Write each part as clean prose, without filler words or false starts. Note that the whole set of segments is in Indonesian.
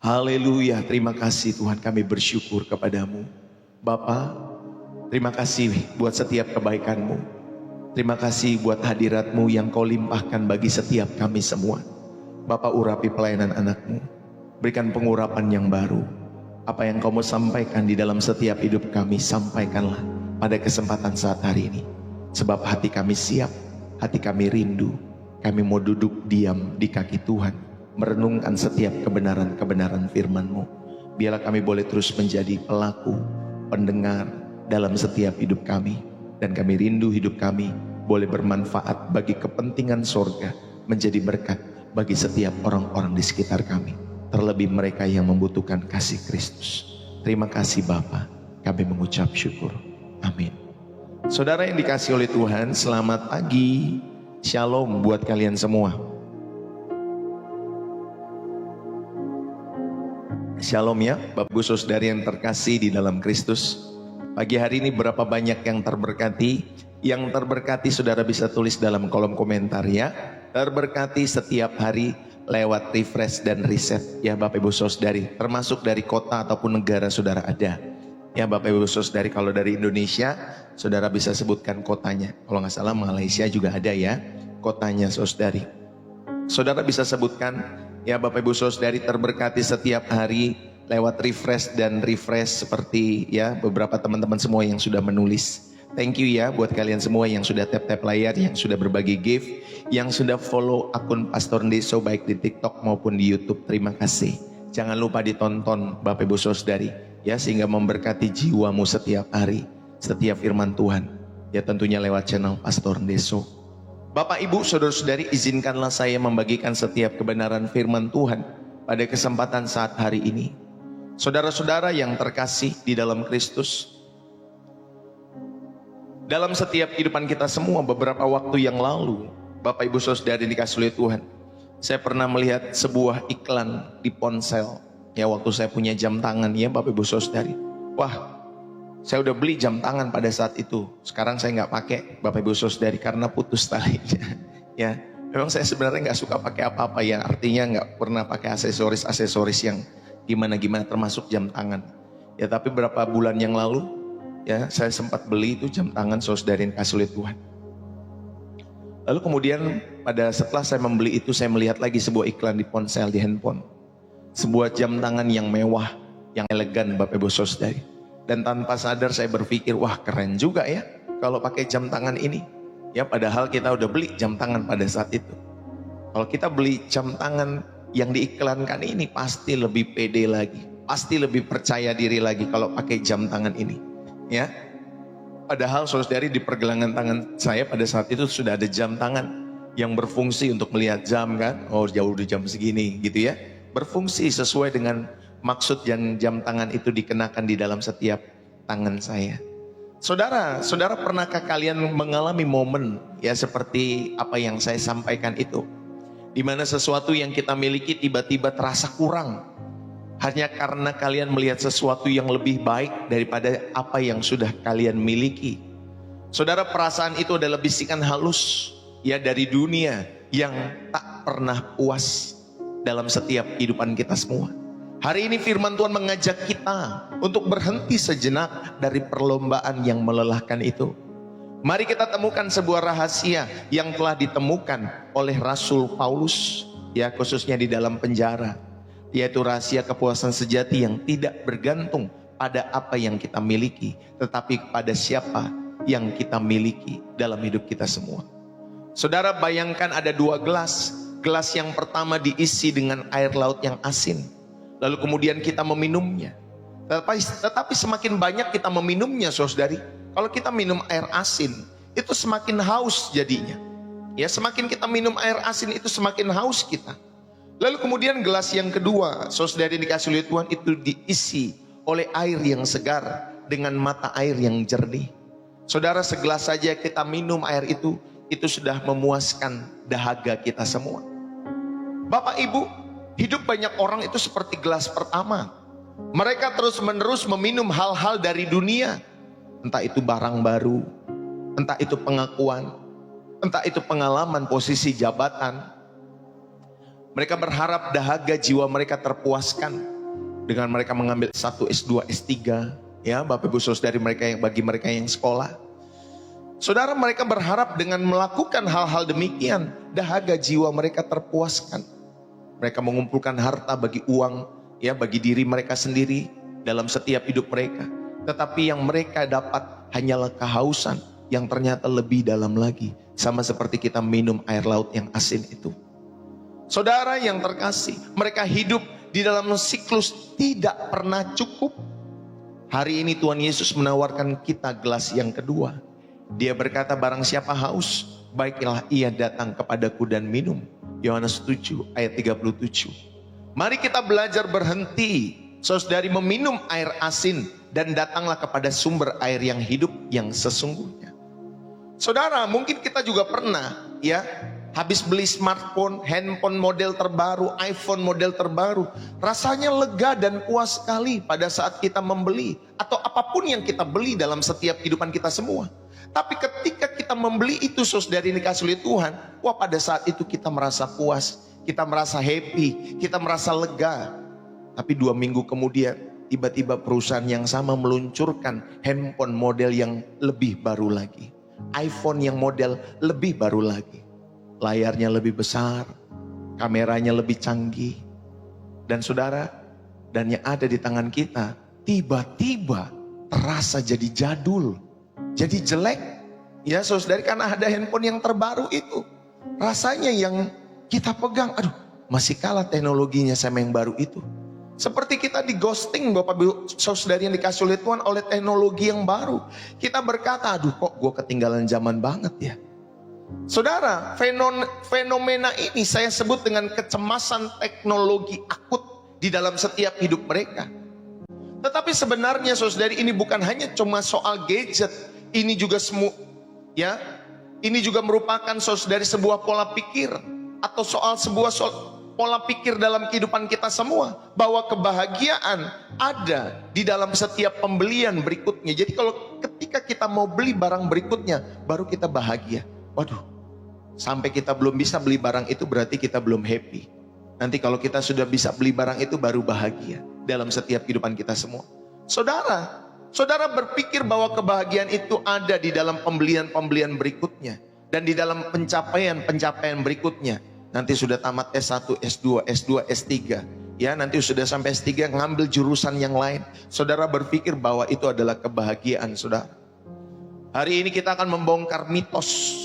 Haleluya, terima kasih Tuhan, kami bersyukur kepadamu. Bapa, terima kasih buat setiap kebaikan-Mu. Terima kasih buat hadirat-Mu yang Kau limpahkan bagi setiap kami semua. Bapa, urapi pelayanan anak-Mu, berikan pengurapan yang baru. Apa yang Kau mau sampaikan di dalam setiap hidup kami, sampaikanlah pada kesempatan saat hari ini. Sebab hati kami siap, hati kami rindu. Kami mau duduk diam di kaki Tuhan, merenungkan setiap kebenaran-kebenaran firman-Mu. Biarlah kami boleh terus menjadi pelaku, pendengar dalam setiap hidup kami. Dan kami rindu hidup kami boleh bermanfaat bagi kepentingan sorga, menjadi berkat bagi setiap orang-orang di sekitar kami, terlebih mereka yang membutuhkan kasih Kristus. Terima kasih Bapa, kami mengucap syukur. Amin. Saudara yang dikasihi oleh Tuhan, selamat pagi. Shalom buat kalian semua. Shalom ya Bapak Ibu Saudari yang terkasih di dalam Kristus. Pagi hari ini berapa banyak yang terberkati? Yang terberkati saudara bisa tulis dalam kolom komentar ya. Terberkati setiap hari lewat refresh dan reset ya Bapak Ibu Saudari. Termasuk dari kota ataupun negara saudara ada. Ya Bapak Ibu Saudari, kalau dari Indonesia saudara bisa sebutkan kotanya. Kalau nggak salah Malaysia juga ada ya kotanya saudari. Saudara bisa sebutkan ya Bapak Ibu Saudari, terberkati setiap hari lewat refresh dan refresh seperti ya beberapa teman-teman semua yang sudah menulis. Thank you ya buat kalian semua yang sudah tap-tap layar, yang sudah berbagi gift, yang sudah follow akun Pastor Ndeso baik di TikTok maupun di YouTube. Terima kasih. Jangan lupa ditonton Bapak Ibu Saudari ya, sehingga memberkati jiwamu setiap hari, setiap firman Tuhan ya, tentunya lewat channel Pastor Ndeso. Bapak Ibu Saudara-saudari, izinkanlah saya membagikan setiap kebenaran firman Tuhan pada kesempatan saat hari ini. Saudara-saudara yang terkasih di dalam Kristus, dalam setiap kehidupan kita semua, beberapa waktu yang lalu, Bapak Ibu Saudara dikasih oleh Tuhan, saya pernah melihat sebuah iklan di ponsel. Ya, waktu saya punya jam tangan ya Bapak Ibu Saudari. Wah, saya udah beli jam tangan pada saat itu. Sekarang saya nggak pakai Bapak Ibu Saudari karena putus talinya. Ya, memang saya sebenarnya nggak suka pakai apa-apa ya. Artinya nggak pernah pakai aksesoris yang gimana-gimana, termasuk jam tangan. Ya, tapi berapa bulan yang lalu ya saya sempat beli itu jam tangan Saudari yang kasih oleh Tuhan. Lalu kemudian setelah saya membeli itu, saya melihat lagi sebuah iklan di ponsel, di handphone. Sebuah jam tangan yang mewah, yang elegan Bapak Ibu Saudari. Dan tanpa sadar saya berpikir, wah keren juga ya kalau pakai jam tangan ini. Ya, padahal kita udah beli jam tangan pada saat itu. Kalau kita beli jam tangan yang diiklankan ini, pasti lebih pede lagi, pasti lebih percaya diri lagi kalau pakai jam tangan ini. Ya, padahal saudari, di pergelangan tangan saya pada saat itu sudah ada jam tangan yang berfungsi untuk melihat jam kan. Oh, jauh di jam segini gitu ya. Berfungsi sesuai dengan maksud yang jam tangan itu dikenakan di dalam setiap tangan saya. Saudara pernahkah kalian mengalami momen ya seperti apa yang saya sampaikan itu? Di mana sesuatu yang kita miliki tiba-tiba terasa kurang. Hanya karena kalian melihat sesuatu yang lebih baik daripada apa yang sudah kalian miliki. Saudara, perasaan itu adalah bisikan halus ya dari dunia yang tak pernah puas dalam setiap kehidupan kita semua. Hari ini firman Tuhan mengajak kita untuk berhenti sejenak dari perlombaan yang melelahkan itu. Mari kita temukan sebuah rahasia yang telah ditemukan oleh Rasul Paulus ya, khususnya di dalam penjara, yaitu rahasia kepuasan sejati yang tidak bergantung pada apa yang kita miliki, tetapi kepada siapa yang kita miliki dalam hidup kita semua. Saudara, bayangkan ada dua gelas. Gelas yang pertama diisi dengan air laut yang asin, lalu kemudian kita meminumnya. Tetapi semakin banyak kita meminumnya saudari, kalau kita minum air asin itu semakin haus jadinya. Ya, semakin kita minum air asin itu semakin haus kita. Lalu kemudian gelas yang kedua saudari dikasih oleh Tuhan itu diisi oleh air yang segar dengan mata air yang jernih. Saudara, segelas saja kita minum air itu sudah memuaskan dahaga kita semua. Bapak Ibu, hidup banyak orang itu seperti gelas pertama. Mereka terus-menerus meminum hal-hal dari dunia. Entah itu barang baru, entah itu pengakuan, entah itu pengalaman, posisi jabatan. Mereka berharap dahaga jiwa mereka terpuaskan dengan mereka mengambil S1, S2, S3, ya Bapak Ibu Saudari, bagi mereka yang sekolah. Saudara, mereka berharap dengan melakukan hal-hal demikian, dahaga jiwa mereka terpuaskan. Mereka mengumpulkan harta bagi uang, ya bagi diri mereka sendiri dalam setiap hidup mereka. Tetapi yang mereka dapat hanyalah kehausan yang ternyata lebih dalam lagi. Sama seperti kita minum air laut yang asin itu. Saudara yang terkasih, mereka hidup di dalam siklus tidak pernah cukup. Hari ini Tuhan Yesus menawarkan kita gelas yang kedua. Dia berkata, barang siapa haus, baiklah ia datang kepadaku dan minum. Yohanes 7 ayat 37. Mari kita belajar berhenti, saudari, meminum air asin dan datanglah kepada sumber air yang hidup yang sesungguhnya. Saudara, mungkin kita juga pernah ya habis beli smartphone, handphone model terbaru, iPhone model terbaru. Rasanya lega dan puas sekali pada saat kita membeli. Atau apapun yang kita beli dalam setiap kehidupan kita semua. Tapi ketika kita membeli itu, saudari dikasih oleh Tuhan, wah pada saat itu kita merasa puas, kita merasa happy, kita merasa lega. Tapi 2 minggu kemudian, tiba-tiba perusahaan yang sama meluncurkan handphone model yang lebih baru lagi. iPhone yang model lebih baru lagi. Layarnya lebih besar, kameranya lebih canggih. Dan saudara, dan yang ada di tangan kita, tiba-tiba terasa jadi jadul, jadi jelek. Ya saudari, karena ada handphone yang terbaru itu. Rasanya yang kita pegang, aduh masih kalah teknologinya sama yang baru itu. Seperti kita di ghosting Bapak Ibu Saudari yang dikasih oleh Tuhan oleh teknologi yang baru. Kita berkata, aduh kok gue ketinggalan zaman banget ya. Saudara, fenomena ini saya sebut dengan kecemasan teknologi akut di dalam setiap hidup mereka. Tetapi sebenarnya saudari, ini bukan hanya cuma soal gadget. Ini juga ini juga merupakan saudari sebuah pola pikir. Atau sebuah pola pikir dalam kehidupan kita semua. Bahwa kebahagiaan ada di dalam setiap pembelian berikutnya. Jadi ketika kita mau beli barang berikutnya, baru kita bahagia. Waduh, sampai kita belum bisa beli barang itu berarti kita belum happy. Nanti kalau kita sudah bisa beli barang itu baru bahagia dalam setiap kehidupan kita semua. Saudara berpikir bahwa kebahagiaan itu ada di dalam pembelian-pembelian berikutnya. Dan di dalam pencapaian berikutnya. Nanti sudah tamat S1, S2, S3. Ya, nanti sudah sampai S3 ngambil jurusan yang lain. Saudara berpikir bahwa itu adalah kebahagiaan saudara. Hari ini kita akan membongkar mitos.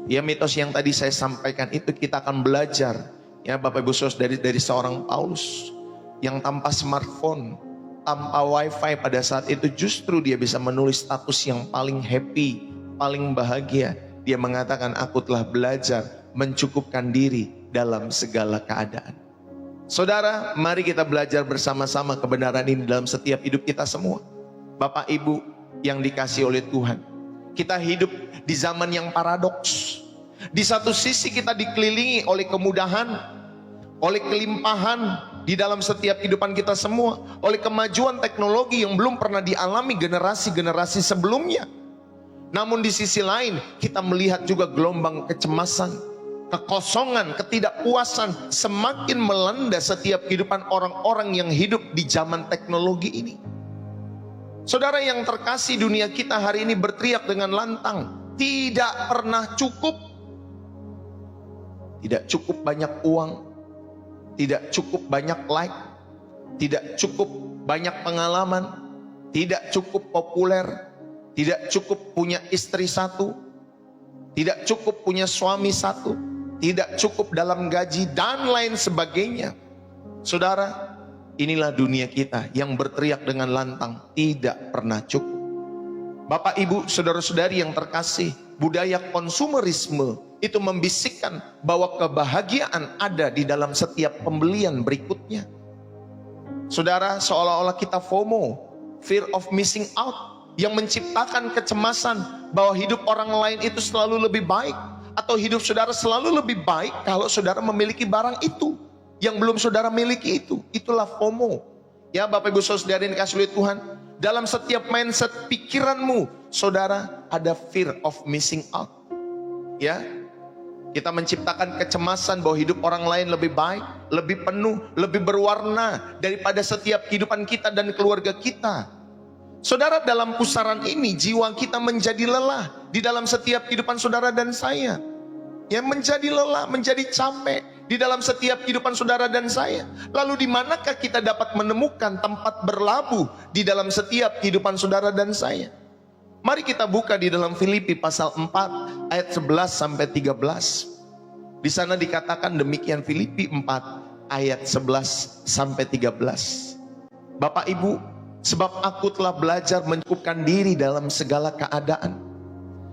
Ya, mitos yang tadi saya sampaikan itu kita akan belajar. Ya Bapak Ibu Saudara, dari seorang Paulus yang tanpa smartphone, tanpa wifi pada saat itu justru dia bisa menulis status yang paling happy, paling bahagia. Dia mengatakan, aku telah belajar mencukupkan diri dalam segala keadaan. Saudara, mari kita belajar bersama-sama kebenaran ini dalam setiap hidup kita semua. Bapak Ibu yang dikasih oleh Tuhan, kita hidup di zaman yang paradoks. Di satu sisi kita dikelilingi oleh kemudahan, oleh kelimpahan di dalam setiap kehidupan kita semua, oleh kemajuan teknologi yang belum pernah dialami generasi-generasi sebelumnya. Namun di sisi lain kita melihat juga gelombang kecemasan, kekosongan, ketidakpuasan semakin melanda setiap kehidupan orang-orang yang hidup di zaman teknologi ini. Saudara yang terkasih, dunia kita hari ini berteriak dengan lantang, tidak pernah cukup. Tidak cukup banyak uang, tidak cukup banyak like, tidak cukup banyak pengalaman, tidak cukup populer, tidak cukup punya istri satu, tidak cukup punya suami satu, tidak cukup dalam gaji, dan lain sebagainya. Saudara, inilah dunia kita yang berteriak dengan lantang, tidak pernah cukup. Bapak Ibu, saudara-saudari yang terkasih, budaya konsumerisme itu membisikkan bahwa kebahagiaan ada di dalam setiap pembelian berikutnya. Saudara, seolah-olah kita FOMO, fear of missing out, yang menciptakan kecemasan bahwa hidup orang lain itu selalu lebih baik, atau hidup saudara selalu lebih baik kalau saudara memiliki barang itu yang belum saudara miliki itu. Itulah FOMO. Ya Bapak Ibu Saudara yang dikasih oleh Tuhan, dalam setiap mindset pikiranmu saudara ada fear of missing out. Ya, Kita menciptakan kecemasan bahwa hidup orang lain lebih baik, lebih penuh, lebih berwarna daripada setiap kehidupan kita dan keluarga kita. Saudara, dalam pusaran ini jiwa kita menjadi lelah di dalam setiap kehidupan saudara dan saya. Ya, menjadi lelah, menjadi capek di dalam setiap kehidupan saudara dan saya. Lalu di manakah kita dapat menemukan tempat berlabuh di dalam setiap kehidupan saudara dan saya? Mari kita buka di dalam Filipi pasal 4 ayat 11 sampai 13. Di sana dikatakan demikian, Filipi 4 ayat 11 sampai 13. Bapak Ibu, sebab aku telah belajar mencukupkan diri dalam segala keadaan.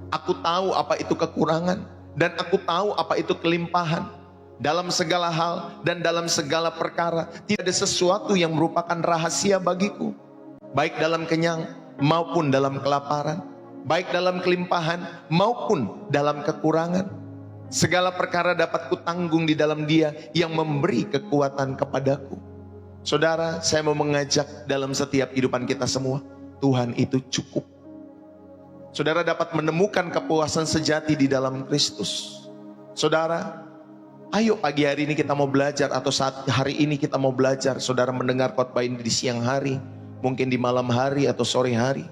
Aku tahu apa itu kekurangan dan aku tahu apa itu kelimpahan. Dalam segala hal dan dalam segala perkara tidak ada sesuatu yang merupakan rahasia bagiku, baik dalam kenyang maupun dalam kelaparan, baik dalam kelimpahan maupun dalam kekurangan. Segala perkara dapat kutanggung di dalam Dia yang memberi kekuatan kepadaku. Saudara, saya mau mengajak dalam setiap kehidupan kita semua, Tuhan itu cukup. Saudara dapat menemukan kepuasan sejati di dalam Kristus. Saudara, ayo pagi hari ini kita mau belajar, atau saat hari ini kita mau belajar. Saudara mendengar khotbah ini di siang hari, mungkin di malam hari atau sore hari.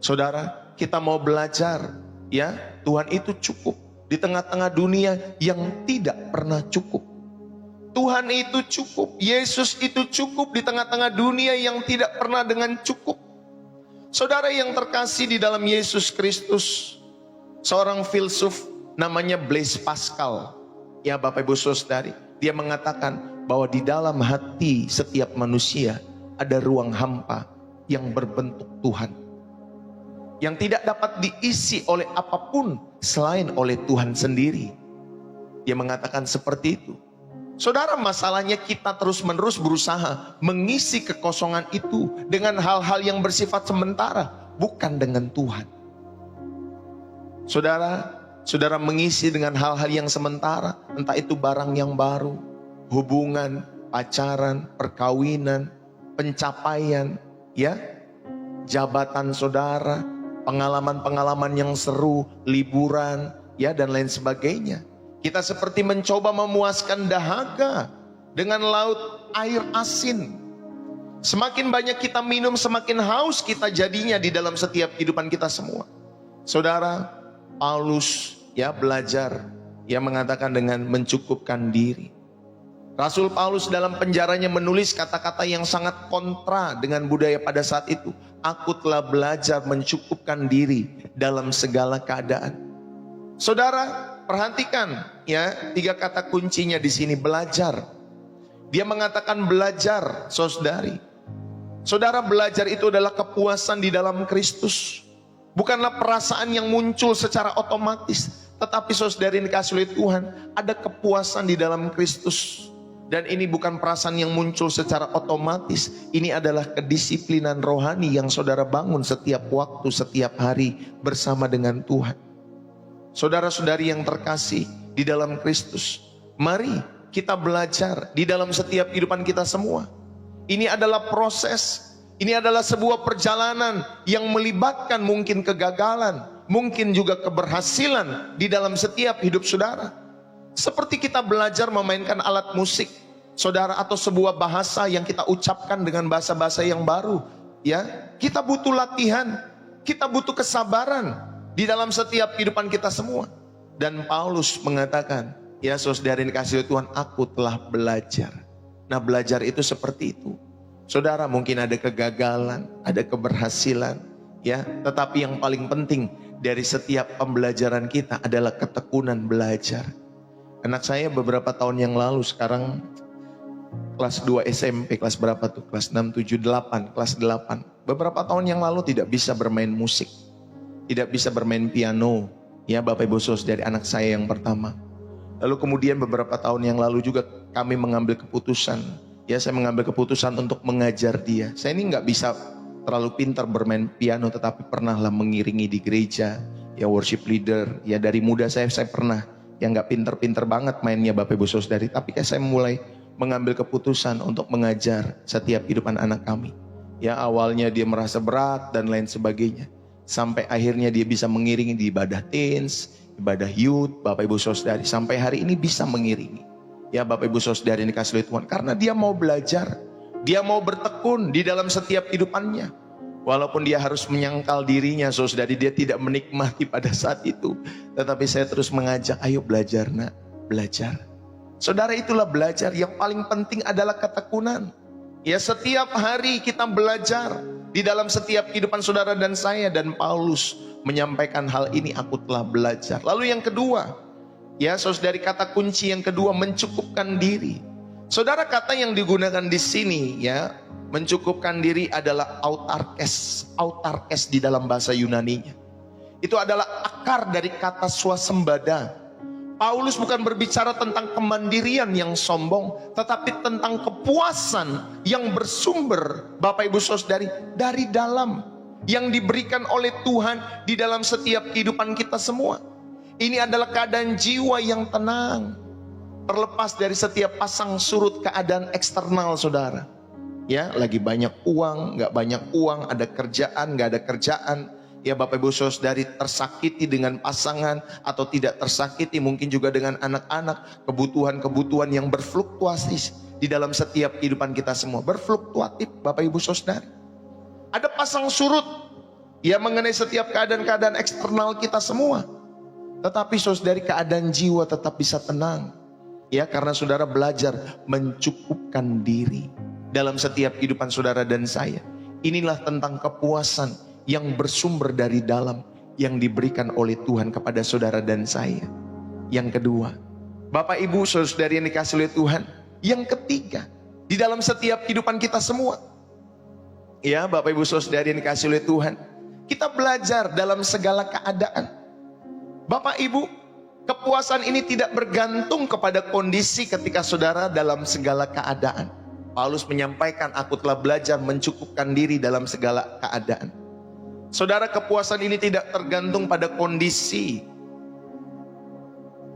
Saudara, kita mau belajar, ya, Tuhan itu cukup di tengah-tengah dunia yang tidak pernah cukup. Tuhan itu cukup, Yesus itu cukup di tengah-tengah dunia yang tidak pernah dengan cukup. Saudara yang terkasih di dalam Yesus Kristus, seorang filsuf namanya Blaise Pascal, ya Bapak Ibu Saudari, dia mengatakan bahwa di dalam hati setiap manusia ada ruang hampa yang berbentuk Tuhan, yang tidak dapat diisi oleh apapun selain oleh Tuhan sendiri. Dia mengatakan seperti itu. Saudara, masalahnya kita terus-menerus berusaha mengisi kekosongan itu dengan hal-hal yang bersifat sementara, bukan dengan Tuhan. Saudara mengisi dengan hal-hal yang sementara, entah itu barang yang baru, hubungan, pacaran, perkawinan, pencapaian, ya, jabatan saudara, pengalaman-pengalaman yang seru, liburan, ya, dan lain sebagainya. Kita seperti mencoba memuaskan dahaga dengan laut air asin. Semakin banyak kita minum, semakin haus kita jadinya di dalam setiap kehidupan kita semua. Saudara, Paulus ya belajar, ia mengatakan dengan mencukupkan diri. Rasul Paulus dalam penjaranya menulis kata-kata yang sangat kontra dengan budaya pada saat itu. Aku telah belajar mencukupkan diri dalam segala keadaan. Saudara, perhatikan ya, 3 kata kuncinya di sini, belajar. Dia mengatakan belajar, saudari. Saudara, belajar itu adalah kepuasan di dalam Kristus. Bukanlah perasaan yang muncul secara otomatis, tetapi saudari dikasih oleh Tuhan, ada kepuasan di dalam Kristus. Dan ini bukan perasaan yang muncul secara otomatis. Ini adalah kedisiplinan rohani yang saudara bangun setiap waktu, setiap hari bersama dengan Tuhan. Saudara-saudari yang terkasih di dalam Kristus, mari kita belajar di dalam setiap kehidupan kita semua. Ini adalah proses, ini adalah sebuah perjalanan yang melibatkan mungkin kegagalan, mungkin juga keberhasilan di dalam setiap hidup saudara. Seperti kita belajar memainkan alat musik, saudara, atau sebuah bahasa yang kita ucapkan dengan bahasa-bahasa yang baru, ya, kita butuh latihan, kita butuh kesabaran di dalam setiap kehidupan kita semua. Dan Paulus mengatakan, ya saudara yang dikasihi Tuhan, aku telah belajar. Nah, belajar itu seperti itu. Saudara, mungkin ada kegagalan, ada keberhasilan, ya, tetapi yang paling penting dari setiap pembelajaran kita adalah ketekunan belajar. Anak saya beberapa tahun yang lalu, sekarang kelas 2 SMP, kelas berapa tuh? Kelas 6, 7, 8, kelas 8. Beberapa tahun yang lalu tidak bisa bermain musik, tidak bisa bermain piano, ya Bapak Ibu Saudara, dari anak saya yang pertama. Lalu kemudian beberapa tahun yang lalu juga kami mengambil keputusan, ya saya mengambil keputusan untuk mengajar dia. Saya ini nggak bisa terlalu pintar bermain piano, tetapi pernahlah mengiringi di gereja, ya worship leader, ya dari muda saya pernah, yang nggak pintar-pintar banget mainnya Bapak Ibu Saudari, tapi kayak saya mulai mengambil keputusan untuk mengajar setiap kehidupan anak kami. Ya awalnya dia merasa berat dan lain sebagainya, sampai akhirnya dia bisa mengiringi di ibadah teens, ibadah youth, Bapak Ibu Saudari, sampai hari ini bisa mengiringi. Ya Bapak Ibu Saudari yang dikasihi oleh Tuhan, karena dia mau belajar, dia mau bertekun di dalam setiap kehidupannya. Walaupun dia harus menyangkal dirinya, saudari, dia tidak menikmati pada saat itu. Tetapi saya terus mengajak, ayo belajar nak, belajar. Saudara, itulah belajar. Yang paling penting adalah ketekunan. Ya, setiap hari kita belajar di dalam setiap kehidupan saudara dan saya. Dan Paulus menyampaikan hal ini, aku telah belajar. Lalu yang kedua, ya saudari, kata kunci yang kedua, mencukupkan diri. Saudara, kata yang digunakan di sini, ya, mencukupkan diri adalah autarkes. Autarkes di dalam bahasa Yunaninya itu adalah akar dari kata swasembada. Paulus bukan berbicara tentang kemandirian yang sombong, tetapi tentang kepuasan yang bersumber, Bapak Ibu Saudari, dari dalam, yang diberikan oleh Tuhan di dalam setiap kehidupan kita semua. Ini adalah keadaan jiwa yang tenang, terlepas dari setiap pasang surut keadaan eksternal, saudara. Ya, lagi banyak uang, nggak banyak uang, ada kerjaan, nggak ada kerjaan. Ya Bapak Ibu Saudari, tersakiti dengan pasangan atau tidak tersakiti, mungkin juga dengan anak-anak, kebutuhan-kebutuhan yang berfluktuasi di dalam setiap kehidupan kita semua, berfluktuatif Bapak Ibu Saudari. Ada pasang surut ya mengenai setiap keadaan-keadaan eksternal kita semua. Tetapi saudari, keadaan jiwa tetap bisa tenang. Ya, karena saudara belajar mencukupkan diri dalam setiap kehidupan saudara dan saya. Inilah tentang kepuasan yang bersumber dari dalam, yang diberikan oleh Tuhan kepada saudara dan saya. Yang kedua, Bapak Ibu Saudari yang dikasihi oleh Tuhan, yang ketiga, di dalam setiap kehidupan kita semua, ya Bapak Ibu Saudari yang dikasihi oleh Tuhan, kita belajar dalam segala keadaan. Bapak Ibu, kepuasan ini tidak bergantung kepada kondisi ketika saudara dalam segala keadaan. Paulus menyampaikan, aku telah belajar mencukupkan diri dalam segala keadaan. Saudara, kepuasan ini tidak tergantung pada kondisi,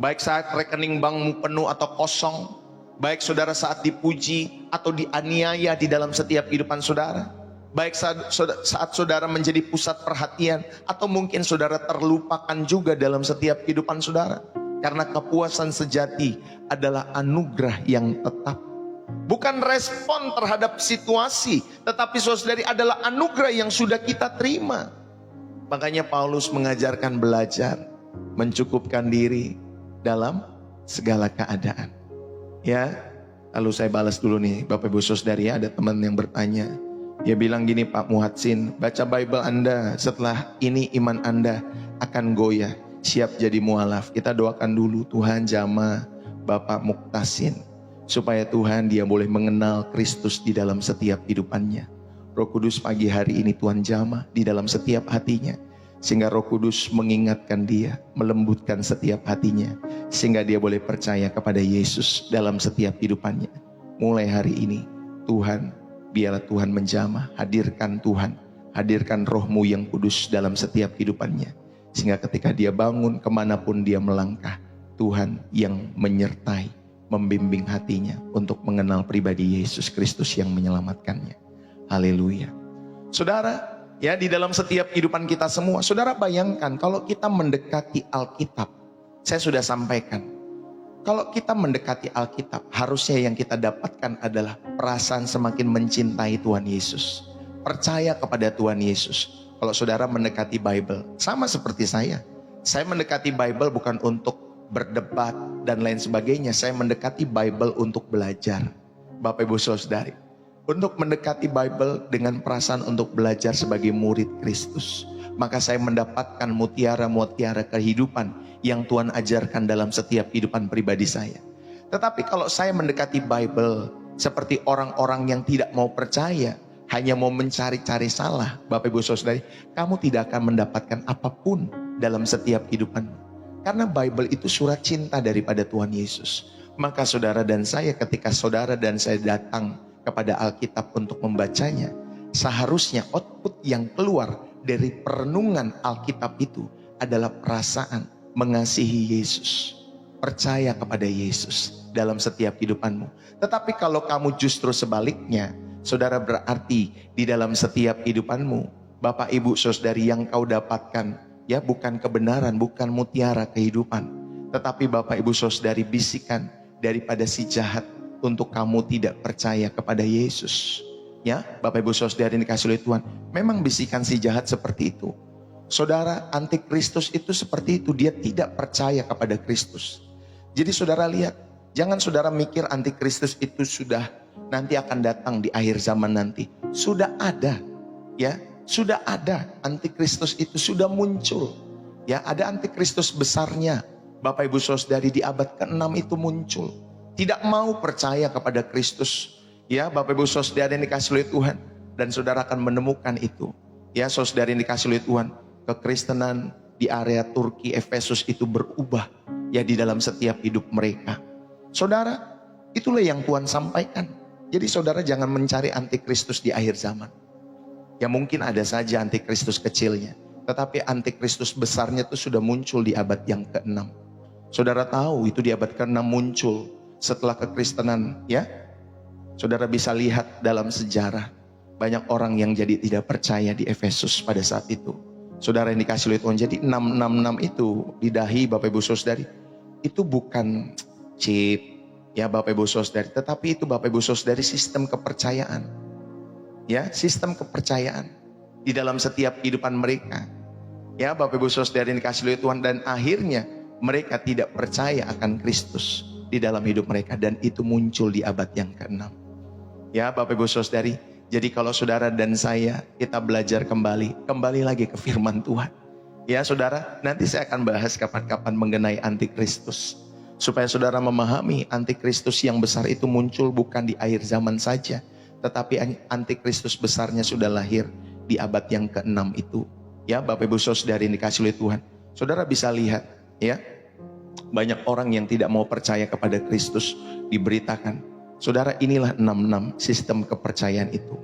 baik saat rekening bankmu penuh atau kosong, baik saudara saat dipuji atau dianiaya di dalam setiap kehidupan saudara, baik saat saudara menjadi pusat perhatian, atau mungkin saudara terlupakan juga dalam setiap kehidupan saudara. Karena kepuasan sejati adalah anugerah yang tetap, bukan respon terhadap situasi, tetapi saudari adalah anugerah yang sudah kita terima. Makanya Paulus mengajarkan belajar mencukupkan diri dalam segala keadaan. Ya, lalu saya balas dulu nih Bapak Ibu Saudari, ada teman yang bertanya. Dia bilang gini, Pak Muhadsin, baca Bible Anda, setelah ini iman Anda akan goyah, siap jadi mualaf. Kita doakan dulu Tuhan jamah Bapak Muktasin, supaya Tuhan dia boleh mengenal Kristus di dalam setiap kehidupannya. Roh Kudus pagi hari ini Tuhan jamah di dalam setiap hatinya, sehingga Roh Kudus mengingatkan dia, melembutkan setiap hatinya, sehingga dia boleh percaya kepada Yesus dalam setiap kehidupannya. Mulai hari ini Tuhan, biarlah Tuhan menjamah, hadirkan Tuhan, hadirkan Roh-Mu yang kudus dalam setiap kehidupannya, sehingga ketika dia bangun kemanapun dia melangkah, Tuhan yang menyertai, membimbing hatinya untuk mengenal pribadi Yesus Kristus yang menyelamatkannya. Haleluya. Saudara, ya di dalam setiap kehidupan kita semua, saudara bayangkan kalau kita mendekati Alkitab. Saya sudah sampaikan, kalau kita mendekati Alkitab, harusnya yang kita dapatkan adalah perasaan semakin mencintai Tuhan Yesus, percaya kepada Tuhan Yesus. Kalau saudara mendekati Bible, sama seperti saya mendekati Bible bukan untuk berdebat dan lain sebagainya. Saya mendekati Bible untuk belajar. Bapak Ibu Saudari, untuk mendekati Bible dengan perasaan untuk belajar sebagai murid Kristus, maka saya mendapatkan mutiara-mutiara kehidupan yang Tuhan ajarkan dalam setiap kehidupan pribadi saya. Tetapi kalau saya mendekati Bible seperti orang-orang yang tidak mau percaya, hanya mau mencari-cari salah, Bapak Ibu Saudari, kamu tidak akan mendapatkan apapun dalam setiap kehidupanmu. Karena Bible itu surat cinta daripada Tuhan Yesus. Maka saudara dan saya, ketika saudara dan saya datang kepada Alkitab untuk membacanya, seharusnya output yang keluar dari perenungan Alkitab itu adalah perasaan mengasihi Yesus, percaya kepada Yesus dalam setiap kehidupanmu. Tetapi kalau kamu justru sebaliknya, saudara, berarti di dalam setiap kehidupanmu, Bapak Ibu Saudari, yang kau dapatkan Ya, bukan kebenaran, bukan mutiara kehidupan. Tetapi Bapak Ibu Saudari, bisikan daripada si jahat untuk kamu tidak percaya kepada Yesus. Ya, Bapak Ibu Saudari dikasih oleh Tuhan. Memang bisikan si jahat seperti itu. Saudara, antikristus itu seperti itu. Dia tidak percaya kepada Kristus. Jadi saudara lihat, jangan saudara mikir antikristus itu sudah nanti akan datang di akhir zaman nanti. Sudah ada, ya, sudah ada. Antikristus itu sudah muncul. Ya, ada antikristus besarnya. Bapak Ibu Saudari, di abad ke-6 itu muncul. Tidak mau percaya kepada Kristus. Ya, Bapak Ibu Saudari yang dikasih oleh Tuhan. Dan saudara akan menemukan itu. Ya, saudari yang dikasih oleh Tuhan. Kekristenan di area Turki, Efesus itu berubah. Ya, di dalam setiap hidup mereka. Saudara, itulah yang Tuhan sampaikan. Jadi saudara jangan mencari antikristus di akhir zaman. Ya, mungkin ada saja antikristus kecilnya. Tetapi antikristus besarnya itu sudah muncul di abad yang ke-6. Saudara tahu itu di abad ke-6 muncul setelah kekristenan, ya. Saudara bisa lihat dalam sejarah. Banyak orang yang jadi tidak percaya di Efesus pada saat itu. Saudara yang dikasih oleh Tuhan. Jadi 666 itu di dahi Bapak Ibu Saudari. Itu bukan chip, ya Bapak Ibu Saudari. Tetapi itu Bapak Ibu Saudari sistem kepercayaan. Ya, sistem kepercayaan di dalam setiap kehidupan mereka. Ya, Bapak Ibu Saudari yang dikasih oleh Tuhan. Dan akhirnya mereka tidak percaya akan Kristus di dalam hidup mereka. Dan itu muncul di abad yang ke-6. Ya, Bapak Ibu Saudari. Jadi kalau saudara dan saya, kita belajar kembali lagi ke firman Tuhan. Ya saudara, nanti saya akan bahas kapan-kapan mengenai antikristus. Supaya saudara memahami antikristus yang besar itu muncul bukan di akhir zaman saja. Tetapi antikristus besarnya sudah lahir di abad yang ke-6 itu. Ya, Bapak Ibu Saudari yang dikasih oleh Tuhan. Saudara bisa lihat, ya, banyak orang yang tidak mau percaya kepada Kristus diberitakan. Saudara, inilah 66 sistem kepercayaan itu.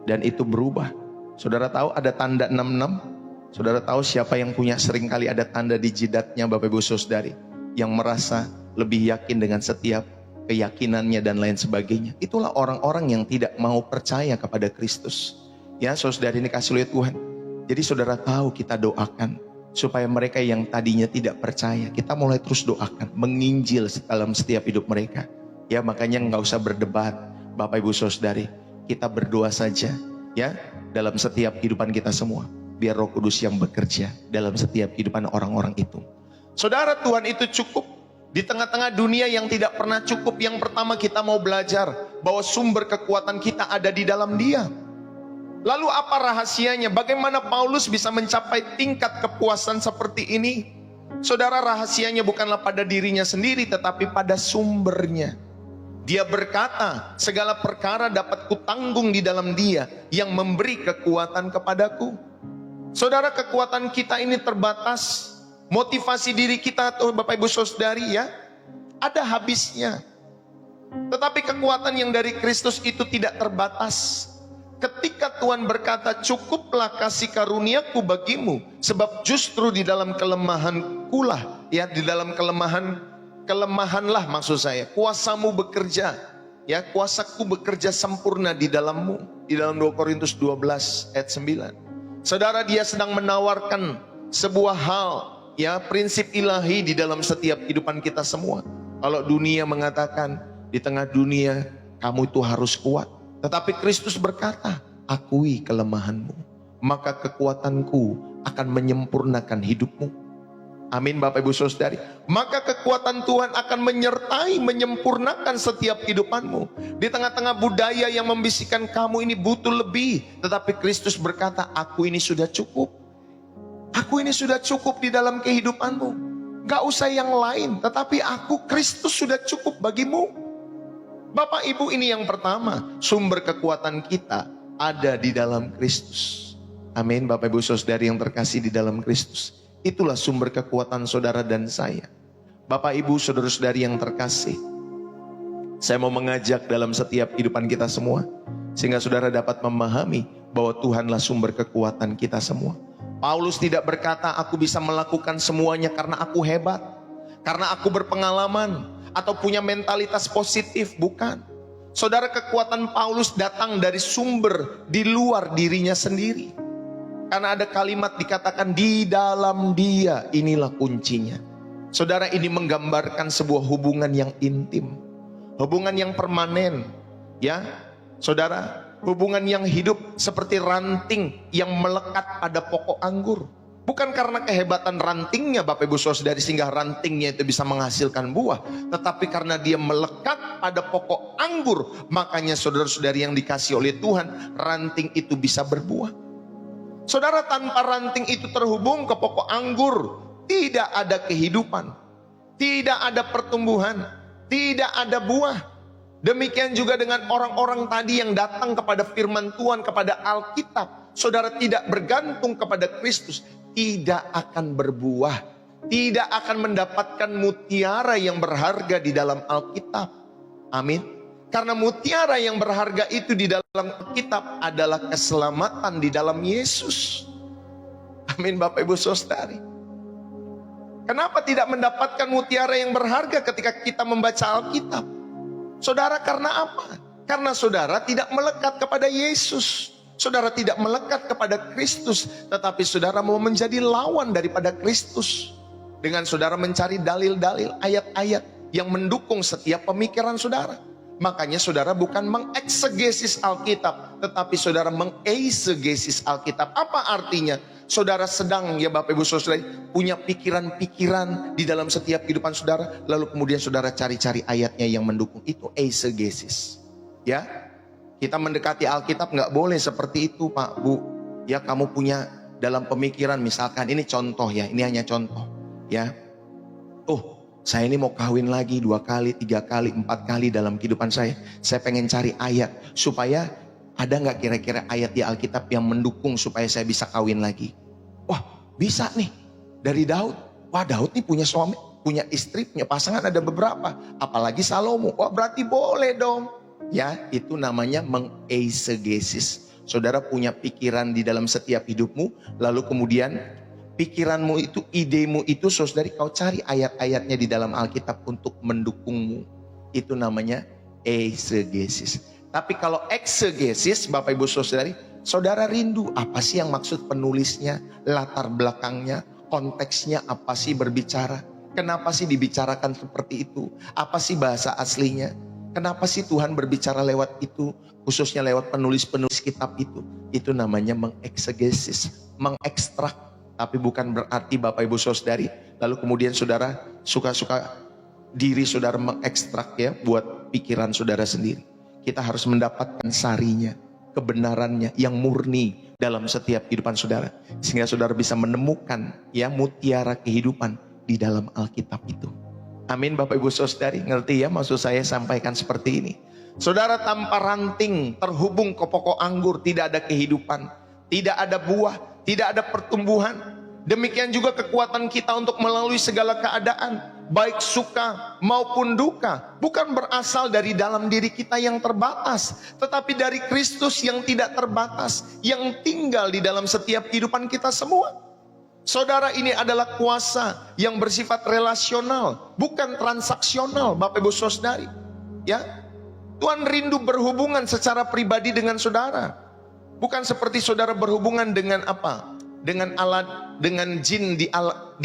Dan itu berubah. Saudara tahu ada tanda 66? Saudara tahu siapa yang punya seringkali ada tanda di jidatnya Bapak Ibu Saudari. Yang merasa lebih yakin dengan setiap keyakinannya dan lain sebagainya. Itulah orang-orang yang tidak mau percaya kepada Kristus. Ya, saudari ini kasih oleh Tuhan. Jadi saudara tahu kita doakan. Supaya mereka yang tadinya tidak percaya. Kita mulai terus doakan. Menginjil dalam setiap hidup mereka. Ya, makanya nggak usah berdebat, Bapak Ibu Saudari. Kita berdoa saja, ya, dalam setiap kehidupan kita semua. Biar Roh Kudus yang bekerja dalam setiap kehidupan orang-orang itu. Saudara, Tuhan itu cukup. Di tengah-tengah dunia yang tidak pernah cukup, yang pertama kita mau belajar bahwa sumber kekuatan kita ada di dalam Dia. Lalu apa rahasianya? Bagaimana Paulus bisa mencapai tingkat kepuasan seperti ini? Saudara, rahasianya bukanlah pada dirinya sendiri, tetapi pada sumbernya. Dia berkata, segala perkara dapat kutanggung di dalam Dia yang memberi kekuatan kepadaku. Saudara, kekuatan kita ini terbatas. Motivasi diri kita, Bapak Ibu Saudari, ya, ada habisnya. Tetapi kekuatan yang dari Kristus itu tidak terbatas. Ketika Tuhan berkata, cukuplah kasih karuniaku bagimu, sebab justru di dalam kelemahanku lah, ya, di dalam kelemahanlah maksud saya, kuasamu bekerja, ya, kuasaku bekerja sempurna di dalammu. Di dalam 2 Korintus 12 ayat 9. Saudara, dia sedang menawarkan sebuah hal, ya, prinsip ilahi di dalam setiap kehidupan kita semua. Kalau dunia mengatakan di tengah dunia kamu itu harus kuat, tetapi Kristus berkata, akui kelemahanmu, maka kekuatanku akan menyempurnakan hidupmu. Amin, Bapak Ibu Saudari. Maka kekuatan Tuhan akan menyertai, menyempurnakan setiap kehidupanmu. Di tengah-tengah budaya yang membisikkan kamu ini butuh lebih, tetapi Kristus berkata, aku ini sudah cukup. Aku ini sudah cukup di dalam kehidupanmu. Gak usah yang lain, tetapi aku, Kristus sudah cukup bagimu. Bapak Ibu, ini yang pertama, sumber kekuatan kita ada di dalam Kristus. Amin, Bapak Ibu Saudari yang terkasih di dalam Kristus. Itulah sumber kekuatan saudara dan saya. Bapak Ibu Saudara-saudari yang terkasih, saya mau mengajak dalam setiap kehidupan kita semua, sehingga saudara dapat memahami bahwa Tuhanlah sumber kekuatan kita semua. Paulus tidak berkata, aku bisa melakukan semuanya karena aku hebat, karena aku berpengalaman, atau punya mentalitas positif. Bukan. Saudara, kekuatan Paulus datang dari sumber di luar dirinya sendiri. Karena ada kalimat dikatakan di dalam Dia, inilah kuncinya. Saudara, ini menggambarkan sebuah hubungan yang intim, hubungan yang permanen, ya. Saudara, hubungan yang hidup seperti ranting yang melekat pada pokok anggur. Bukan karena kehebatan rantingnya Bapak Ibu Saudari sehingga rantingnya itu bisa menghasilkan buah, tetapi karena dia melekat pada pokok anggur, makanya saudara-saudari yang dikasihi oleh Tuhan, ranting itu bisa berbuah. Saudara, tanpa ranting itu terhubung ke pokok anggur, tidak ada kehidupan, tidak ada pertumbuhan, tidak ada buah. Demikian juga dengan orang-orang tadi yang datang kepada firman Tuhan, kepada Alkitab. Saudara, tidak bergantung kepada Kristus, tidak akan berbuah, tidak akan mendapatkan mutiara yang berharga di dalam Alkitab. Amin. Karena mutiara yang berharga itu di dalam Alkitab adalah keselamatan di dalam Yesus. Amin Bapak Ibu Saudari. Kenapa tidak mendapatkan mutiara yang berharga ketika kita membaca Alkitab? Saudara, karena apa? Karena saudara tidak melekat kepada Yesus. Saudara tidak melekat kepada Kristus, tetapi saudara mau menjadi lawan daripada Kristus. Dengan saudara mencari dalil-dalil, ayat-ayat yang mendukung setiap pemikiran saudara. Makanya saudara bukan mengeksegesis Alkitab, tetapi saudara mengeisegesis Alkitab. Apa artinya? Saudara sedang, ya Bapak Ibu Saudara, punya pikiran-pikiran di dalam setiap kehidupan saudara, lalu kemudian saudara cari-cari ayatnya yang mendukung. Itu eisegesis. Ya, kita mendekati Alkitab nggak boleh seperti itu Pak, Bu. Ya, kamu punya dalam pemikiran, misalkan ini contoh ya, ini hanya contoh. Ya, saya ini mau kawin lagi 2 kali, 3 kali, 4 kali dalam kehidupan saya. Saya pengen cari ayat supaya ada nggak kira-kira ayat di Alkitab yang mendukung supaya saya bisa kawin lagi. Wah, bisa nih dari Daud. Wah, Daud nih punya suami, punya istri, punya pasangan ada beberapa. Apalagi Salomo. Wah, berarti boleh dong. Ya, itu namanya mengeisegesis. Saudara punya pikiran di dalam setiap hidupmu, lalu kemudian pikiranmu itu, idemu itu, saudari kau cari ayat-ayatnya di dalam Alkitab untuk mendukungmu. Itu namanya eisegesis. Tapi kalau eksegesis, Bapak Ibu Saudari, saudara rindu apa sih yang maksud penulisnya, latar belakangnya, konteksnya apa sih berbicara, kenapa sih dibicarakan seperti itu, apa sih bahasa aslinya, kenapa sih Tuhan berbicara lewat itu, khususnya lewat penulis-penulis kitab itu. Itu namanya mengeksegesis, mengekstrak. Tapi bukan berarti Bapak Ibu Saudari, lalu kemudian saudara suka-suka diri saudara mengekstrak ya buat pikiran saudara sendiri. Kita harus mendapatkan sarinya, kebenarannya yang murni dalam setiap kehidupan saudara. Sehingga saudara bisa menemukan ya mutiara kehidupan di dalam Alkitab itu. Amin Bapak Ibu Saudari, ngerti ya maksud saya sampaikan seperti ini. Saudara, tanpa ranting terhubung ke pokok anggur tidak ada kehidupan, tidak ada buah, tidak ada pertumbuhan. Demikian juga kekuatan kita untuk melalui segala keadaan, baik suka maupun duka, bukan berasal dari dalam diri kita yang terbatas, tetapi dari Kristus yang tidak terbatas, yang tinggal di dalam setiap kehidupan kita semua. Saudara, ini adalah kuasa yang bersifat relasional, bukan transaksional Bapak Ibu Saudari. Ya, Tuhan rindu berhubungan secara pribadi dengan saudara. Bukan seperti saudara berhubungan dengan apa? Dengan jin di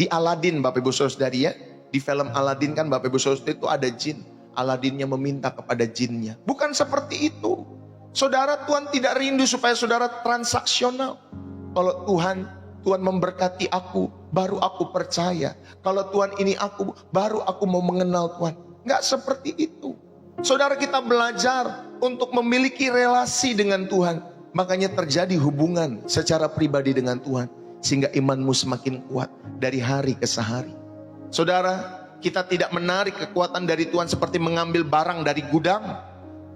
Aladin Bapak Ibu Saudari ya. Di film Aladin kan Bapak Ibu Saudari itu ada jin. Aladinnya meminta kepada jinnya. Bukan seperti itu. Saudara, Tuhan tidak rindu supaya saudara transaksional. Kalau Tuhan memberkati aku, baru aku percaya. Kalau Tuhan ini aku, baru aku mau mengenal Tuhan. Enggak seperti itu. Saudara, kita belajar untuk memiliki relasi dengan Tuhan. Makanya terjadi hubungan secara pribadi dengan Tuhan. Sehingga imanmu semakin kuat dari hari ke sehari. Saudara, kita tidak menarik kekuatan dari Tuhan seperti mengambil barang dari gudang.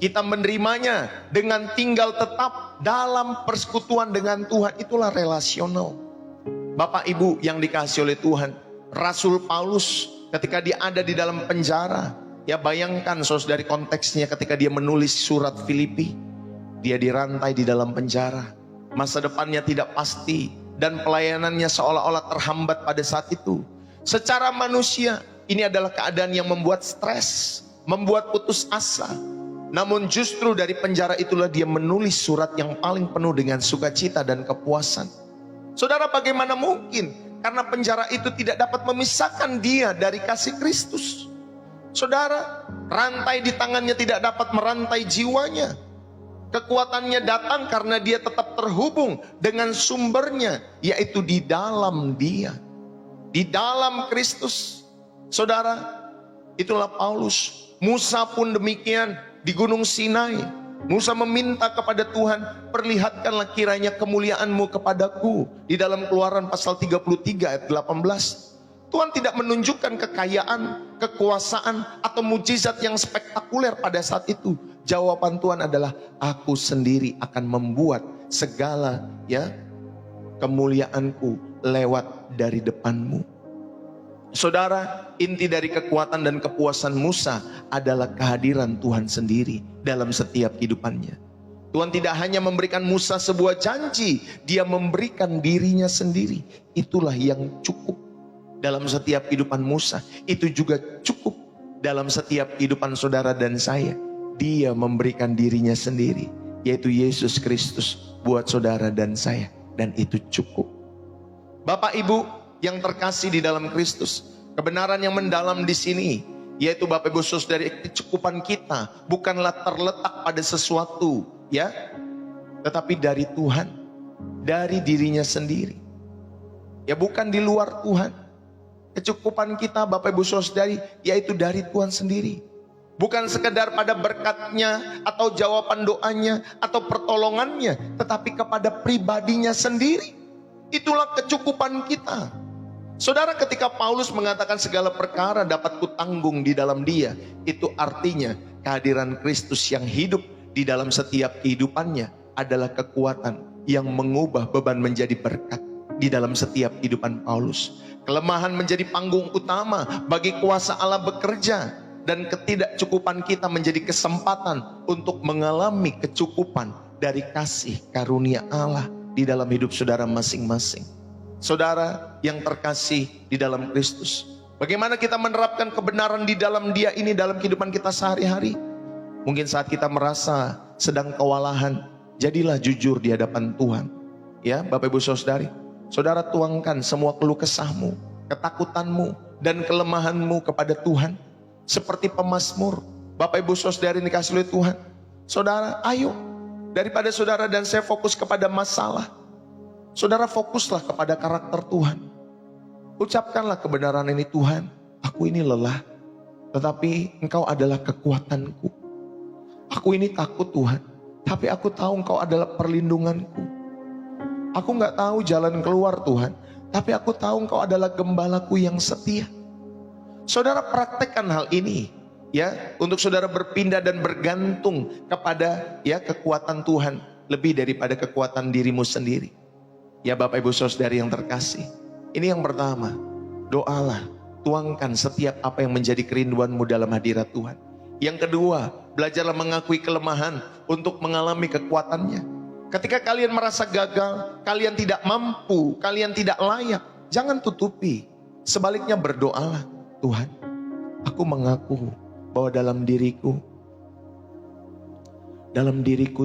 Kita menerimanya dengan tinggal tetap dalam persekutuan dengan Tuhan. Itulah relasional. Bapak Ibu yang dikasihi oleh Tuhan, Rasul Paulus ketika dia ada di dalam penjara, ya bayangkan saudari konteksnya ketika dia menulis surat Filipi. Dia dirantai di dalam penjara, masa depannya tidak pasti, dan pelayanannya seolah-olah terhambat pada saat itu. Secara manusia, ini adalah keadaan yang membuat stres, membuat putus asa. Namun justru dari penjara itulah dia menulis surat yang paling penuh dengan sukacita dan kepuasan. Saudara, bagaimana mungkin? Karena penjara itu tidak dapat memisahkan dia dari kasih Kristus. Saudara, rantai di tangannya tidak dapat merantai jiwanya. Kekuatannya datang karena dia tetap terhubung dengan sumbernya, yaitu di dalam dia, di dalam Kristus. Saudara, itulah Paulus. Musa pun demikian di Gunung Sinai. Musa meminta kepada Tuhan, perlihatkanlah kiranya kemuliaanmu kepadaku. Di dalam Keluaran pasal 33 ayat 18. Tuhan tidak menunjukkan kekayaan, kekuasaan, atau mujizat yang spektakuler pada saat itu. Jawaban Tuhan adalah, aku sendiri akan membuat segala kemuliaanku lewat dari depanmu. Saudara, inti dari kekuatan dan kepuasan Musa adalah kehadiran Tuhan sendiri dalam setiap kehidupannya. Tuhan tidak hanya memberikan Musa sebuah janji, dia memberikan dirinya sendiri. Itulah yang cukup dalam setiap kehidupan Musa. Itu juga cukup dalam setiap kehidupan saudara dan saya. Dia memberikan dirinya sendiri, yaitu Yesus Kristus buat saudara dan saya. Dan itu cukup. Bapak Ibu yang terkasih di dalam Kristus, kebenaran yang mendalam di sini, yaitu Bapak Ibu Saudara, kecukupan kita bukanlah terletak pada sesuatu, tetapi dari Tuhan, dari dirinya sendiri. Bukan di luar Tuhan. Kecukupan kita Bapak Ibu Saudari, yaitu dari Tuhan sendiri. Bukan sekedar pada berkatnya atau jawaban doanya atau pertolongannya, tetapi kepada pribadinya sendiri. Itulah kecukupan kita. Saudara, ketika Paulus mengatakan segala perkara dapat kutanggung di dalam dia, itu artinya kehadiran Kristus yang hidup di dalam setiap kehidupannya adalah kekuatan yang mengubah beban menjadi berkat di dalam setiap kehidupan Paulus. Kelemahan menjadi panggung utama bagi kuasa Allah bekerja, dan ketidakcukupan kita menjadi kesempatan untuk mengalami kecukupan dari kasih karunia Allah di dalam hidup saudara masing-masing. Saudara yang terkasih di dalam Kristus, bagaimana kita menerapkan kebenaran di dalam dia ini dalam kehidupan kita sehari-hari? Mungkin saat kita merasa sedang kewalahan, jadilah jujur di hadapan Tuhan. Bapak Ibu Saudari, saudara tuangkan semua keluh kesahmu, ketakutanmu, dan kelemahanmu kepada Tuhan. Seperti pemazmur, Bapak Ibu Saudari yang dikasihi oleh Tuhan. Saudara, ayo, daripada saudara dan saya fokus kepada masalah, saudara fokuslah kepada karakter Tuhan. Ucapkanlah kebenaran ini, Tuhan, aku ini lelah, tetapi Engkau adalah kekuatanku. Aku ini takut Tuhan, tapi aku tahu Engkau adalah perlindunganku. Aku gak tahu jalan keluar Tuhan, tapi aku tahu Engkau adalah gembalaku yang setia. Saudara, praktekkan hal ini untuk saudara berpindah dan bergantung kepada kekuatan Tuhan lebih daripada kekuatan dirimu sendiri. Bapak Ibu Saudari yang terkasih, ini yang pertama, doalah, tuangkan setiap apa yang menjadi kerinduanmu dalam hadirat Tuhan. Yang kedua, belajarlah mengakui kelemahan untuk mengalami kekuatannya. Ketika kalian merasa gagal, kalian tidak mampu, kalian tidak layak, jangan tutupi. Sebaliknya berdoalah, Tuhan, aku mengaku bahwa dalam diriku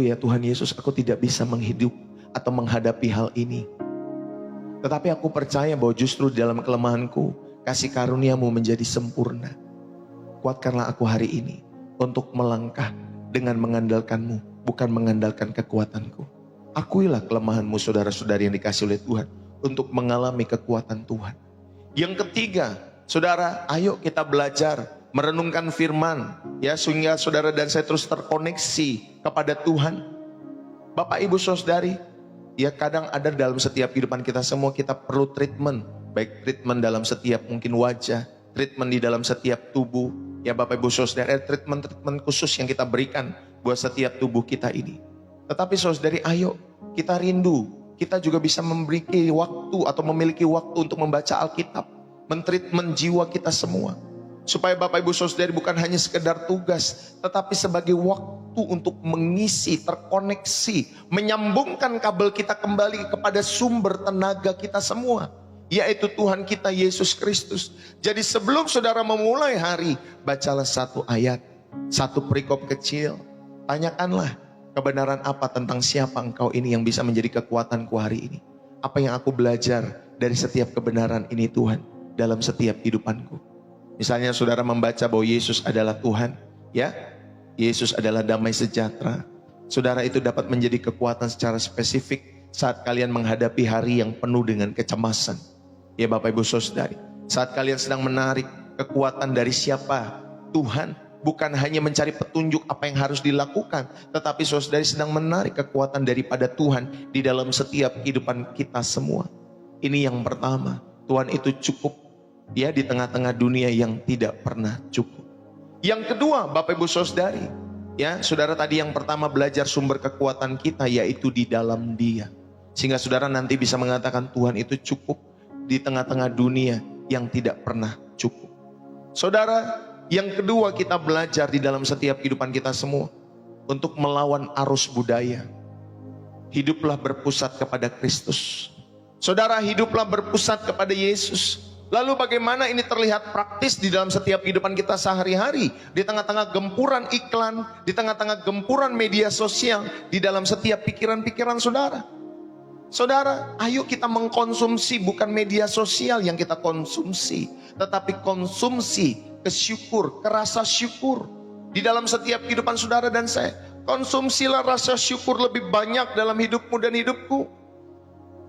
ya Tuhan Yesus, aku tidak bisa menghidup atau menghadapi hal ini. Tetapi aku percaya bahwa justru di dalam kelemahanku, kasih karuniamu menjadi sempurna. Kuatkanlah aku hari ini untuk melangkah dengan mengandalkanmu, bukan mengandalkan kekuatanku. Akuilah kelemahanmu saudara-saudari yang dikasihi oleh Tuhan, untuk mengalami kekuatan Tuhan. Yang ketiga, saudara, ayo kita belajar merenungkan firman, sehingga saudara dan saya terus terkoneksi kepada Tuhan. Bapak Ibu Saudari, kadang ada dalam setiap kehidupan kita semua, kita perlu treatment, baik treatment dalam setiap mungkin wajah, treatment di dalam setiap tubuh. Bapak Ibu Saudari, treatment khusus yang kita berikan buat setiap tubuh kita ini. Tetapi saudari, ayo kita rindu, kita juga bisa memiliki waktu atau memiliki waktu untuk membaca Alkitab, mentreatment jiwa kita semua. Supaya Bapak Ibu Saudari bukan hanya sekedar tugas, tetapi sebagai waktu untuk mengisi, terkoneksi, menyambungkan kabel kita kembali kepada sumber tenaga kita semua, yaitu Tuhan kita Yesus Kristus. Jadi sebelum saudara memulai hari, bacalah satu ayat, satu perikop kecil, tanyakanlah kebenaran apa tentang siapa engkau ini yang bisa menjadi kekuatanku hari ini. apa yang aku belajar dari setiap kebenaran ini Tuhan dalam setiap kehidupanku. Misalnya saudara membaca bahwa Yesus adalah Tuhan, ya, Yesus adalah damai sejahtera. Saudara, itu dapat menjadi kekuatan secara spesifik saat kalian menghadapi hari yang penuh dengan kecemasan. Ya Bapak Ibu Saudari, saat kalian sedang menarik kekuatan dari siapa? Tuhan. Bukan hanya mencari petunjuk apa yang harus dilakukan, tetapi saudari sedang menarik kekuatan daripada Tuhan di dalam setiap kehidupan kita semua. Ini yang pertama, Tuhan itu cukup, ya, di tengah-tengah dunia yang tidak pernah cukup. Yang kedua, Bapak Ibu Saudari, ya, saudara tadi yang pertama belajar sumber kekuatan kita yaitu di dalam Dia. Sehingga saudara nanti bisa mengatakan Tuhan itu cukup di tengah-tengah dunia yang tidak pernah cukup. Saudara, yang kedua kita belajar di dalam setiap kehidupan kita semua untuk melawan arus budaya. Hiduplah berpusat kepada Kristus. Saudara, hiduplah berpusat kepada Yesus. Lalu bagaimana ini terlihat praktis di dalam setiap kehidupan kita sehari-hari, di tengah-tengah gempuran iklan, di tengah-tengah gempuran media sosial, di dalam setiap pikiran-pikiran saudara. Saudara, ayo kita mengkonsumsi bukan media sosial yang kita konsumsi, tetapi konsumsi kesyukur, kerasa syukur di dalam setiap kehidupan saudara dan saya. Konsumsilah rasa syukur lebih banyak dalam hidupmu dan hidupku.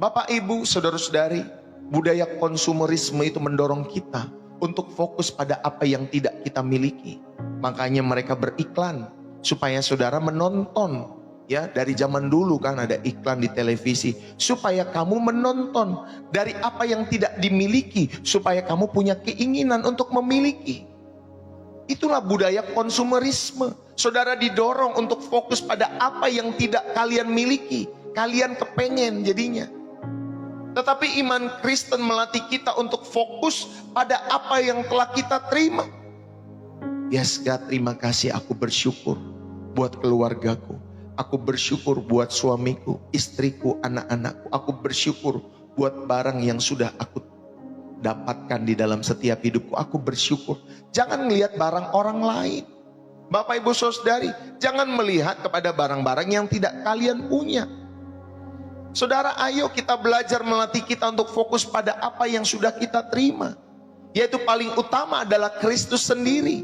Bapak, Ibu, saudara-saudari, budaya konsumerisme itu mendorong kita untuk fokus pada apa yang tidak kita miliki. Makanya mereka beriklan supaya saudara menonton. Ya, dari zaman dulu kan ada iklan di televisi supaya kamu menonton dari apa yang tidak dimiliki, supaya kamu punya keinginan untuk memiliki. Itulah budaya konsumerisme. Saudara didorong untuk fokus pada apa yang tidak kalian miliki, kalian kepengen jadinya. Tetapi iman Kristen melatih kita untuk fokus pada apa yang telah kita terima. Yes God, terima kasih, aku bersyukur buat keluargaku. Aku bersyukur buat suamiku, istriku, anak-anakku. Aku bersyukur buat barang yang sudah aku dapatkan di dalam setiap hidupku. Aku bersyukur. Jangan melihat barang orang lain. Bapak Ibu Saudari, jangan melihat kepada barang-barang yang tidak kalian punya. Saudara, ayo kita belajar melatih kita untuk fokus pada apa yang sudah kita terima. Yaitu paling utama adalah Kristus sendiri.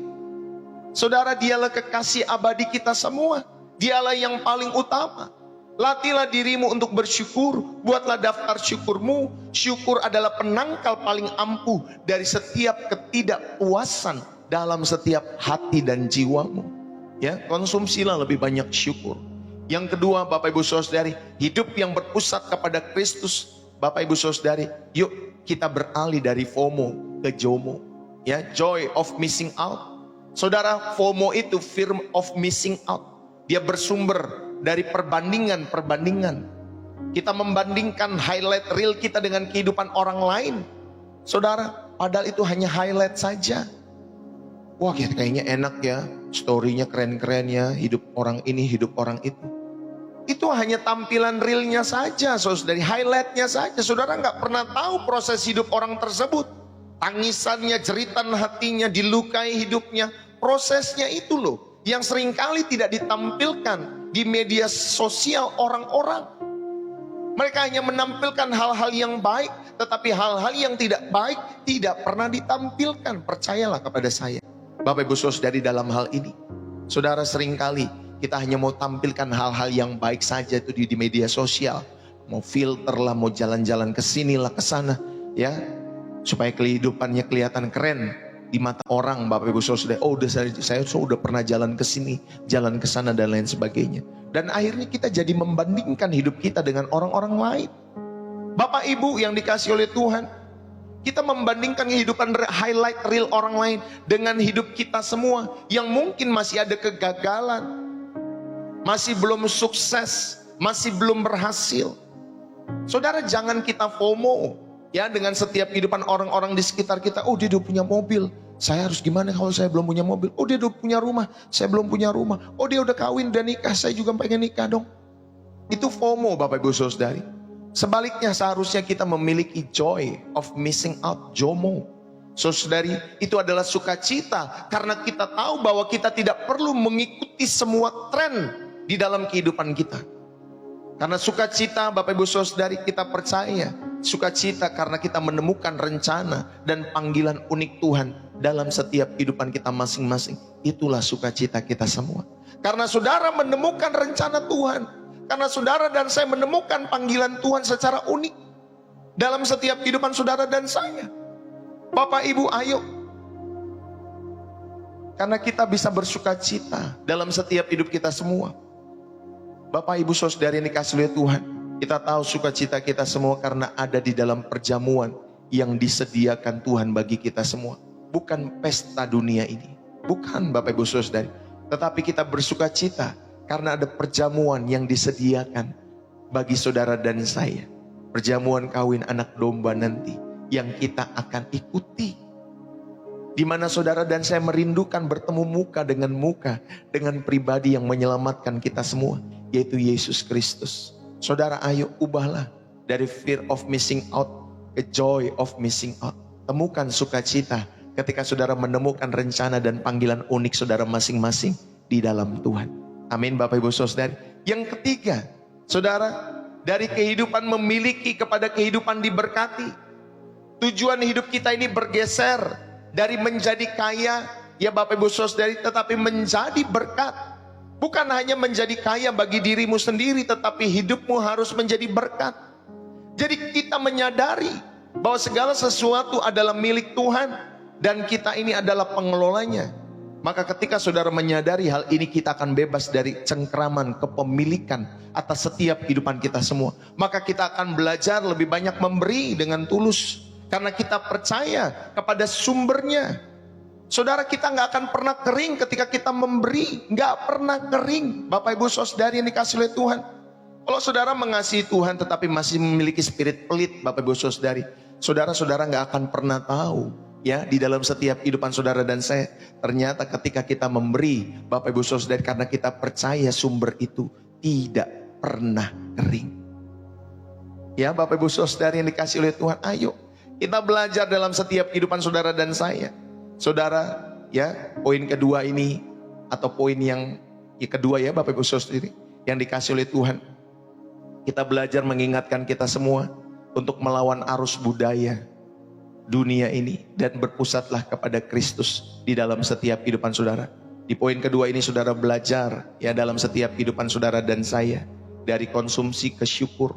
Saudara, Dialah kekasih abadi kita semua. Dialah yang paling utama. Latihlah dirimu untuk bersyukur. Buatlah daftar syukurmu. Syukur adalah penangkal paling ampuh dari setiap ketidakpuasan dalam setiap hati dan jiwamu. Ya, konsumsilah lebih banyak syukur. Yang kedua, Bapak Ibu Saudari, hidup yang berpusat kepada Kristus. Bapak Ibu Saudari, yuk kita beralih dari FOMO ke JOMO. Ya, joy of missing out. Saudara, FOMO itu fear of missing out. Dia bersumber dari perbandingan. Kita membandingkan highlight reel kita dengan kehidupan orang lain. Saudara, padahal itu hanya highlight saja. Wah, kayaknya enak ya, story-nya keren-keren ya, hidup orang ini, hidup orang itu. Itu hanya tampilan realnya saja, saudara, dari highlightnya saja. Saudara nggak pernah tahu proses hidup orang tersebut. Tangisannya, jeritan hatinya, dilukai hidupnya. Prosesnya itu loh yang seringkali tidak ditampilkan di media sosial orang-orang. Mereka hanya menampilkan hal-hal yang baik, tetapi hal-hal yang tidak baik tidak pernah ditampilkan. Percayalah kepada saya, Bapak Ibu Saudari, dalam hal ini. Saudara, seringkali kita hanya mau tampilkan hal-hal yang baik saja itu di media sosial. Mau filter lah, mau jalan-jalan ke sini lah, ke sana, ya, supaya kehidupannya kelihatan keren di mata orang. Bapak Ibu Saudara, oh udah saya sudah pernah jalan ke sini, jalan ke sana dan lain sebagainya. Dan akhirnya kita jadi membandingkan hidup kita dengan orang-orang lain. Bapak Ibu yang dikasihi oleh Tuhan, kita membandingkan kehidupan highlight reel orang lain dengan hidup kita semua yang mungkin masih ada kegagalan, masih belum sukses, masih belum berhasil. Saudara, jangan kita FOMO ya dengan setiap kehidupan orang-orang di sekitar kita. Oh, dia udah punya mobil, saya harus gimana kalau saya belum punya mobil? Oh, dia udah punya rumah, saya belum punya rumah. Oh, dia udah kawin dan nikah, saya juga pengen nikah dong. Itu FOMO, Bapak Ibu Saudari. Sebaliknya seharusnya kita memiliki joy of missing out, JOMO. Saudari, itu adalah sukacita karena kita tahu bahwa kita tidak perlu mengikuti semua tren di dalam kehidupan kita. Karena sukacita Bapak Ibu Saudari kita percaya, sukacita karena kita menemukan rencana dan panggilan unik Tuhan dalam setiap kehidupan kita masing-masing. Itulah sukacita kita semua. Karena saudara menemukan rencana Tuhan, karena saudara dan saya menemukan panggilan Tuhan secara unik dalam setiap kehidupan saudara dan saya. Bapak Ibu, ayo, karena kita bisa bersukacita dalam setiap hidup kita semua. Bapak Ibu Saudari yang dikasihi oleh Tuhan, kita tahu sukacita kita semua karena ada di dalam perjamuan yang disediakan Tuhan bagi kita semua. Bukan pesta dunia ini, bukan Bapak Ibu Saudari, tetapi kita bersukacita karena ada perjamuan yang disediakan bagi saudara dan saya. Perjamuan kawin anak domba nanti yang kita akan ikuti, di mana saudara dan saya merindukan bertemu muka dengan pribadi yang menyelamatkan kita semua, yaitu Yesus Kristus. Saudara, ayo ubahlah dari fear of missing out ke joy of missing out. Temukan sukacita ketika saudara menemukan rencana dan panggilan unik saudara masing-masing di dalam Tuhan. Amin Bapak Ibu Saudari. Yang ketiga, saudara, dari kehidupan memiliki kepada kehidupan diberkati. Tujuan hidup kita ini bergeser dari menjadi kaya, ya Bapak Ibu Saudari, tetapi menjadi berkat. Bukan hanya menjadi kaya bagi dirimu sendiri, tetapi hidupmu harus menjadi berkat. Jadi kita menyadari bahwa segala sesuatu adalah milik Tuhan dan kita ini adalah pengelolanya. Maka ketika saudara menyadari hal ini, kita akan bebas dari cengkraman kepemilikan atas setiap kehidupan kita semua. Maka kita akan belajar lebih banyak memberi dengan tulus, karena kita percaya kepada sumbernya. Saudara, kita nggak akan pernah kering ketika kita memberi, nggak pernah kering. Bapak Ibu Saudari yang dikasihi oleh Tuhan, kalau saudara mengasihi Tuhan tetapi masih memiliki spirit pelit, Bapak Ibu Saudari, saudara nggak akan pernah tahu, ya, di dalam setiap kehidupan saudara dan saya, ternyata ketika kita memberi, Bapak Ibu Saudari, karena kita percaya sumber itu tidak pernah kering. Ya Bapak Ibu Saudari yang dikasihi oleh Tuhan, ayo kita belajar dalam setiap kehidupan saudara dan saya. Saudara, ya, poin kedua ini, atau poin yang kedua, ya Bapak Ibu Saudari yang dikasihi oleh Tuhan, kita belajar mengingatkan kita semua untuk melawan arus budaya dunia ini dan berpusatlah kepada Kristus di dalam setiap kehidupan saudara. Di poin kedua ini saudara belajar, ya, dalam setiap kehidupan saudara dan saya, dari konsumsi ke syukur.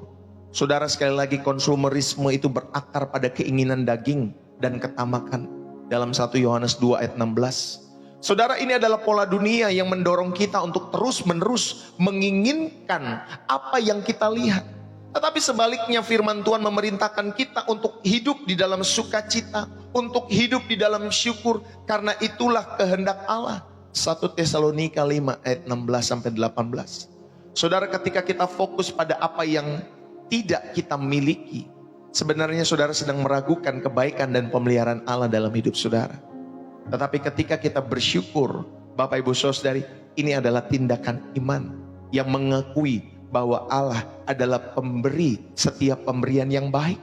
Saudara, sekali lagi, konsumerisme itu berakar pada keinginan daging dan ketamakan. Dalam 1 Yohanes 2 ayat 16. Saudara, ini adalah pola dunia yang mendorong kita untuk terus-menerus menginginkan apa yang kita lihat. Tetapi sebaliknya firman Tuhan memerintahkan kita untuk hidup di dalam sukacita, untuk hidup di dalam syukur, karena itulah kehendak Allah. 1 Tesalonika 5 ayat 16-18. Saudara, ketika kita fokus pada apa yang tidak kita miliki, sebenarnya saudara sedang meragukan kebaikan dan pemeliharaan Allah dalam hidup saudara. Tetapi ketika kita bersyukur, Bapak Ibu Saudari, ini adalah tindakan iman yang mengakui bahwa Allah adalah pemberi setiap pemberian yang baik,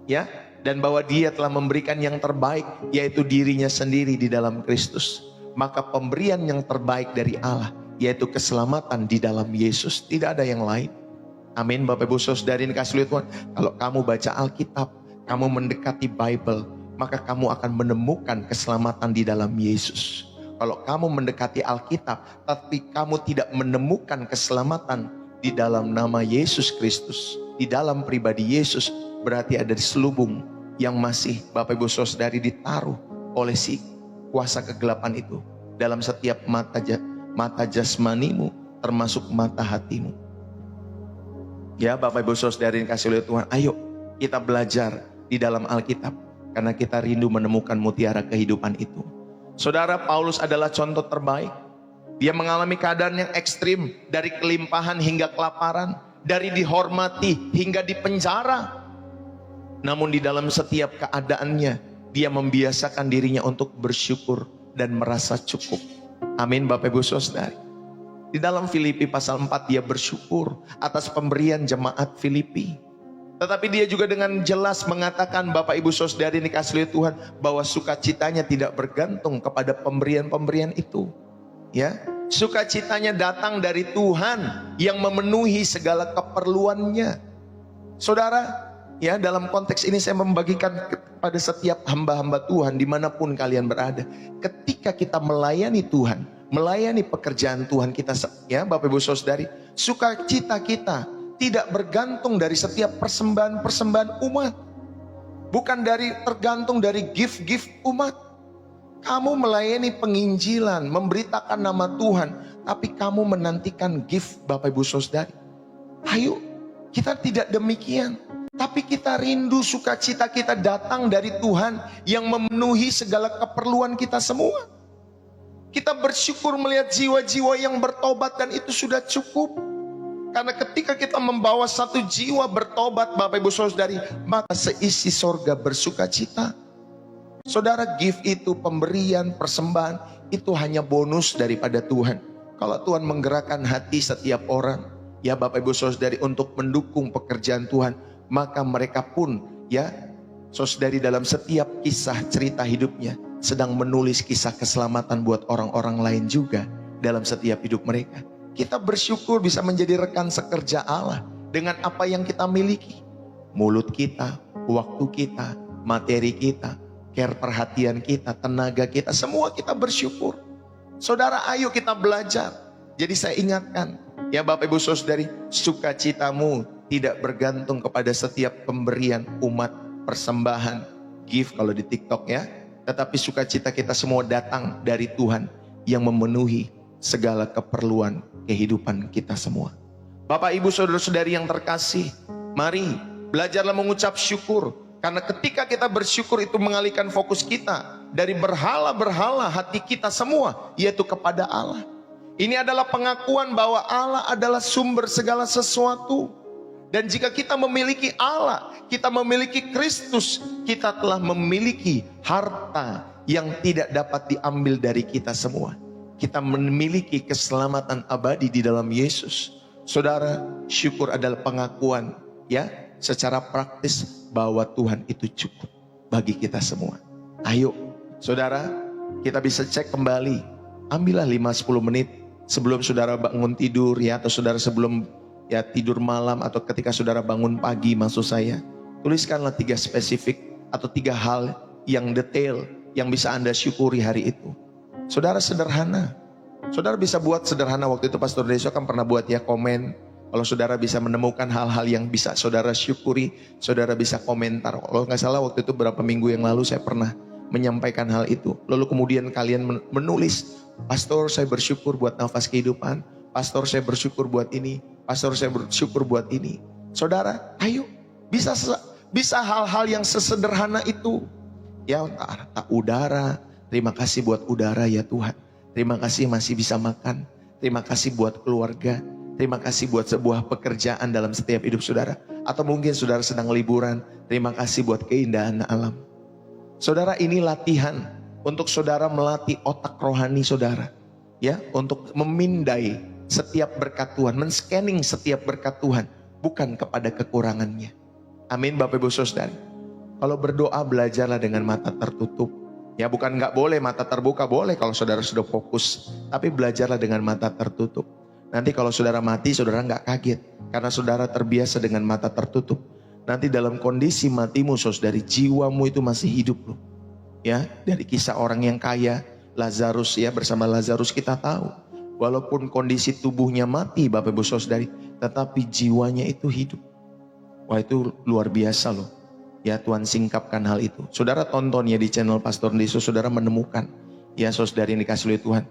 ya, dan bahwa Dia telah memberikan yang terbaik, yaitu dirinya sendiri di dalam Kristus. Maka pemberian yang terbaik dari Allah, yaitu keselamatan di dalam Yesus, tidak ada yang lain. Amin Bapak Ibu Saudari yang dikasihi oleh Tuhan. Kalau kamu baca Alkitab, kamu mendekati Bible, maka kamu akan menemukan keselamatan di dalam Yesus. Kalau kamu mendekati Alkitab tapi kamu tidak menemukan keselamatan di dalam nama Yesus Kristus, di dalam pribadi Yesus, berarti ada selubung yang masih Bapak Ibu Saudari ditaruh oleh si kuasa kegelapan itu dalam setiap mata jasmanimu, termasuk mata hatimu. Ya Bapak Ibu Saudari yang dikasihi oleh Tuhan, ayo kita belajar di dalam Alkitab, karena kita rindu menemukan mutiara kehidupan itu. Saudara, Paulus adalah contoh terbaik. Dia mengalami keadaan yang ekstrim, dari kelimpahan hingga kelaparan, dari dihormati hingga dipenjara. Namun di dalam setiap keadaannya, dia membiasakan dirinya untuk bersyukur dan merasa cukup. Amin Bapak Ibu Saudari. Di dalam Filipi pasal 4 dia bersyukur atas pemberian jemaat Filipi. Tetapi dia juga dengan jelas mengatakan, Bapak Ibu Saudari yang dikasihi oleh Tuhan, bahwa sukacitanya tidak bergantung kepada pemberian-pemberian itu. Ya, Sukacitanya datang dari Tuhan yang memenuhi segala keperluannya. Saudara, ya dalam konteks ini saya membagikan kepada setiap hamba-hamba Tuhan dimanapun kalian berada. Ketika kita melayani Tuhan, melayani pekerjaan Tuhan kita, ya Bapak Ibu Saudari, sukacita kita tidak bergantung dari setiap persembahan-persembahan umat. Bukan tergantung dari gift-gift umat. Kamu melayani penginjilan, memberitakan nama Tuhan, tapi kamu menantikan gift Bapak Ibu Saudari. Ayo, kita tidak demikian. Tapi kita rindu sukacita kita datang dari Tuhan yang memenuhi segala keperluan kita semua. Kita bersyukur melihat jiwa-jiwa yang bertobat dan itu sudah cukup. Karena ketika kita membawa satu jiwa bertobat Bapak Ibu Saudari, maka seisi sorga bersukacita. Saudara, gift itu, pemberian, persembahan, itu hanya bonus daripada Tuhan. Kalau Tuhan menggerakkan hati setiap orang, ya Bapak Ibu Saudari, untuk mendukung pekerjaan Tuhan, maka mereka pun, ya Saudari, dalam setiap kisah cerita hidupnya, sedang menulis kisah keselamatan buat orang-orang lain juga dalam setiap hidup mereka. Kita bersyukur bisa menjadi rekan sekerja Allah dengan apa yang kita miliki. Mulut kita, waktu kita, materi kita, care perhatian kita, tenaga kita, semua kita bersyukur. Saudara, ayo kita belajar. Jadi saya ingatkan, ya Bapak Ibu Saudari, sukacitamu tidak bergantung kepada setiap pemberian umat, persembahan, gift kalau di TikTok ya. Tetapi sukacita kita semua datang dari Tuhan yang memenuhi segala keperluan kehidupan kita semua. Bapak Ibu Saudara-saudari yang terkasih, mari belajarlah mengucap syukur. Karena ketika kita bersyukur itu mengalihkan fokus kita dari berhala-berhala hati kita semua, yaitu kepada Allah. Ini adalah pengakuan bahwa Allah adalah sumber segala sesuatu. Dan jika kita memiliki Allah, kita memiliki Kristus, kita telah memiliki harta yang tidak dapat diambil dari kita semua. Kita memiliki keselamatan abadi di dalam Yesus. Saudara, syukur adalah pengakuan, ya, secara praktis bahwa Tuhan itu cukup bagi kita semua. Ayo saudara, kita bisa cek kembali. Ambillah 5-10 menit sebelum saudara bangun tidur, ya, atau saudara sebelum ya tidur malam, atau ketika saudara bangun pagi, maksud saya. Tuliskanlah 3 spesifik atau 3 hal yang detail yang bisa Anda syukuri hari itu. Saudara, sederhana. Saudara bisa buat sederhana. Waktu itu Pastor Deso kan pernah buat ya komen. Kalau saudara bisa menemukan hal-hal yang bisa saudara syukuri, saudara bisa komentar. Kalau nggak salah waktu itu beberapa minggu yang lalu saya pernah menyampaikan hal itu. Lalu kemudian kalian menulis, Pastor saya bersyukur buat nafas kehidupan, Pastor saya bersyukur buat ini, Pastor saya bersyukur buat ini. Saudara, ayo, bisa hal-hal yang sesederhana itu. Ya, tak udara, terima kasih buat udara ya Tuhan. Terima kasih masih bisa makan. Terima kasih buat keluarga. Terima kasih buat sebuah pekerjaan dalam setiap hidup saudara. Atau mungkin saudara sedang liburan. Terima kasih buat keindahan alam. Saudara, ini latihan untuk saudara melatih otak rohani saudara. Ya, untuk memindai setiap berkat Tuhan. Men-scanning setiap berkat Tuhan. Bukan kepada kekurangannya. Amin Bapak Ibu Saudara. Kalau berdoa belajarlah dengan mata tertutup. Ya, bukan nggak boleh mata terbuka, boleh kalau saudara sudah fokus. Tapi belajarlah dengan mata tertutup. Nanti kalau saudara mati, saudara nggak kaget. Karena saudara terbiasa dengan mata tertutup. Nanti dalam kondisi matimu, saudari, jiwamu itu masih hidup loh. Ya, dari kisah orang yang kaya, Lazarus, ya, bersama Lazarus kita tahu. Walaupun kondisi tubuhnya mati, Bapak Ibu Saudari, tetapi jiwanya itu hidup. Wah, itu luar biasa loh. Ya, Tuhan singkapkan hal itu. Saudara tonton ya di channel Pastor Deso, saudara menemukan. Ya, saudari yang dikasih oleh Tuhan.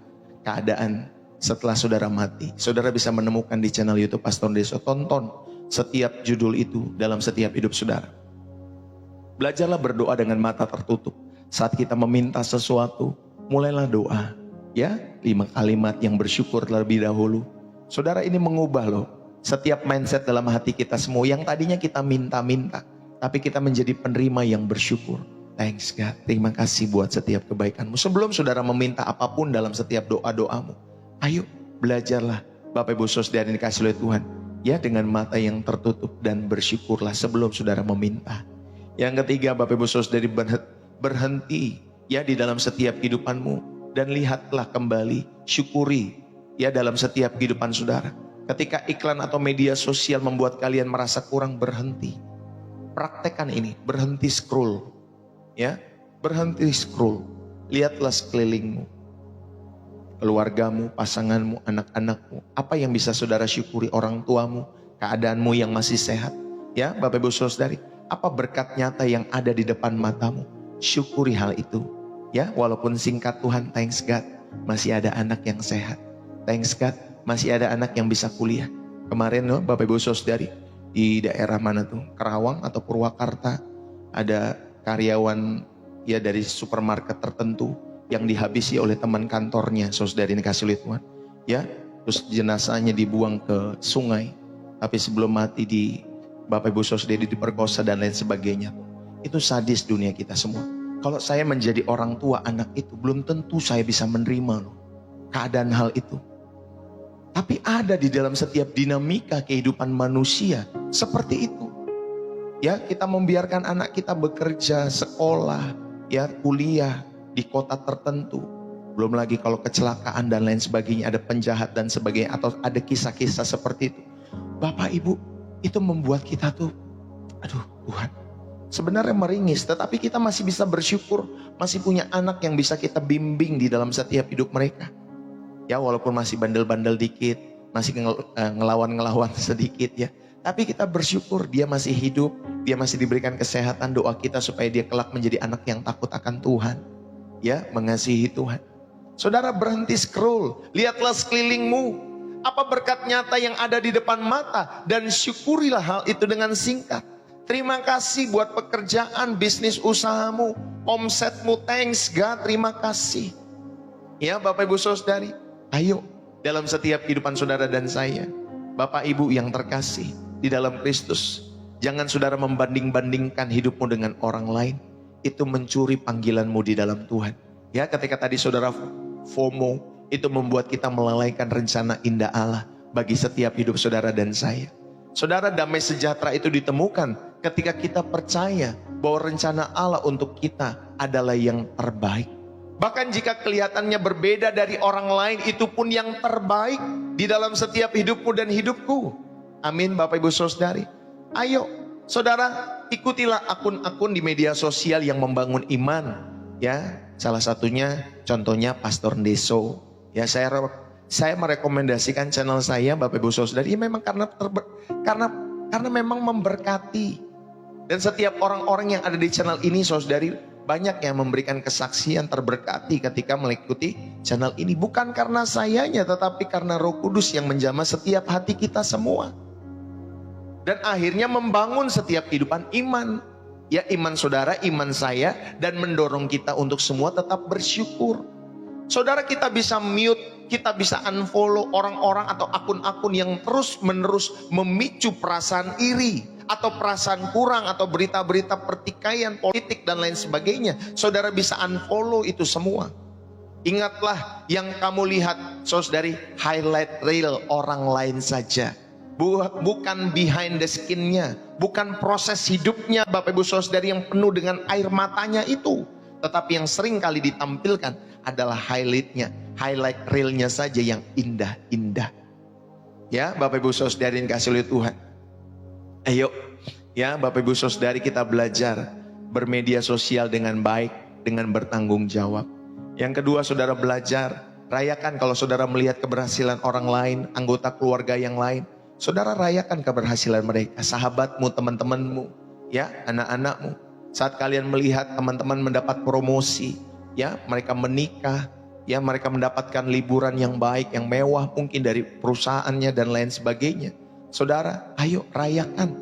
Keadaan setelah saudara mati. Saudara bisa menemukan di channel YouTube Pastor Deso. Tonton setiap judul itu dalam setiap hidup saudara. Belajarlah berdoa dengan mata tertutup. Saat kita meminta sesuatu, mulailah doa. Ya, 5 kalimat yang bersyukur terlebih dahulu. Saudara, ini mengubah loh setiap mindset dalam hati kita semua. Yang tadinya kita minta-minta, tapi kita menjadi penerima yang bersyukur. Thanks God, terima kasih buat setiap kebaikanmu. Sebelum saudara meminta apapun dalam setiap doa-doamu, ayo belajarlah Bapak Ibu Saudara yang dikasih oleh Tuhan. Ya, dengan mata yang tertutup dan bersyukurlah sebelum saudara meminta. Yang ketiga, Bapak Ibu Saudara, berhenti ya di dalam setiap kehidupanmu. Dan lihatlah kembali, syukuri ya dalam setiap kehidupan saudara. Ketika iklan atau media sosial membuat kalian merasa kurang, berhenti. Praktekkan ini, berhenti scroll. Ya, berhenti scroll. Lihatlah sekelilingmu, keluargamu, pasanganmu, anak-anakmu. Apa yang bisa saudara syukuri? Orang tuamu, keadaanmu yang masih sehat. Ya, Bapak Ibu Saudari, apa berkat nyata yang ada di depan matamu? Syukuri hal itu. Ya, walaupun singkat, Tuhan, thanks God, masih ada anak yang sehat. Thanks God, masih ada anak yang bisa kuliah. Kemarin loh, Bapak Ibu Saudari, di daerah mana tuh? Karawang atau Purwakarta, ada karyawan ya dari supermarket tertentu yang dihabisi oleh teman kantornya, saudari ini kasih lihat Tuhan. Ya, terus jenazahnya dibuang ke sungai, tapi sebelum mati di Bapak Ibu Saudari diperkosa dan lain sebagainya. Itu sadis dunia kita semua. Kalau saya menjadi orang tua anak itu, belum tentu saya bisa menerima loh keadaan hal itu. Tapi ada di dalam setiap dinamika kehidupan manusia seperti itu. Ya, kita membiarkan anak kita bekerja, sekolah, ya, kuliah di kota tertentu. Belum lagi kalau kecelakaan dan lain sebagainya, ada penjahat dan sebagainya, atau ada kisah-kisah seperti itu. Bapak Ibu, itu membuat kita tuh, aduh Tuhan, sebenarnya meringis, tetapi kita masih bisa bersyukur, masih punya anak yang bisa kita bimbing di dalam setiap hidup mereka. Ya, walaupun masih bandel-bandel dikit, masih ngelawan-ngelawan sedikit ya. Tapi kita bersyukur dia masih hidup, dia masih diberikan kesehatan. Doa kita supaya dia kelak menjadi anak yang takut akan Tuhan. Ya, mengasihi Tuhan. Saudara, berhenti scroll, lihatlah sekelilingmu. Apa berkat nyata yang ada di depan mata, dan syukurilah hal itu dengan singkat. Terima kasih buat pekerjaan, bisnis usahamu, omsetmu, thanks God, terima kasih. Ya, Bapak Ibu Saudari, ayo dalam setiap kehidupan saudara dan saya, Bapak Ibu yang terkasih di dalam Kristus, jangan saudara membanding-bandingkan hidupmu dengan orang lain. Itu mencuri panggilanmu di dalam Tuhan. Ya, ketika tadi saudara FOMO, itu membuat kita melalaikan rencana indah Allah bagi setiap hidup saudara dan saya. Saudara, damai sejahtera itu ditemukan ketika kita percaya bahwa rencana Allah untuk kita adalah yang terbaik. Bahkan jika kelihatannya berbeda dari orang lain, itu pun yang terbaik di dalam setiap hidupmu dan hidupku. Amin, Bapak Ibu Saudari. Ayo, saudara, ikutilah akun-akun di media sosial yang membangun iman. Ya, salah satunya, contohnya Pastor Deso. Ya, saya merekomendasikan channel saya, Bapak Ibu Saudari, ya memang karena memang memberkati. Dan setiap orang-orang yang ada di channel ini, saudari, banyak yang memberikan kesaksian terberkati ketika mengikuti channel ini. Bukan karena sayanya, tetapi karena Roh Kudus yang menjamah setiap hati kita semua. Dan akhirnya membangun setiap kehidupan iman. Ya, iman saudara, iman saya, dan mendorong kita untuk semua tetap bersyukur. Saudara, kita bisa mute, kita bisa unfollow orang-orang atau akun-akun yang terus-menerus memicu perasaan iri, atau perasaan kurang, atau berita-berita pertikaian politik dan lain sebagainya. Saudara bisa unfollow itu semua. Ingatlah yang kamu lihat, saudari, highlight reel orang lain saja. Bukan behind the skin-nya, bukan proses hidupnya Bapak Ibu Saudari yang penuh dengan air matanya itu. Tetapi yang sering kali ditampilkan adalah highlight-nya, highlight reel-nya saja yang indah-indah. Ya, Bapak Ibu Saudari yang kasih oleh Tuhan. Ayo, ya Bapak Ibu Saudari, kita belajar bermedia sosial dengan baik, dengan bertanggung jawab. Yang kedua, saudara belajar, rayakan kalau saudara melihat keberhasilan orang lain, anggota keluarga yang lain. Saudara rayakan keberhasilan mereka, sahabatmu, teman-temanmu, ya, anak-anakmu. Saat kalian melihat teman-teman mendapat promosi, ya, mereka menikah, ya, mereka mendapatkan liburan yang baik, yang mewah mungkin dari perusahaannya dan lain sebagainya. Saudara, ayo rayakan.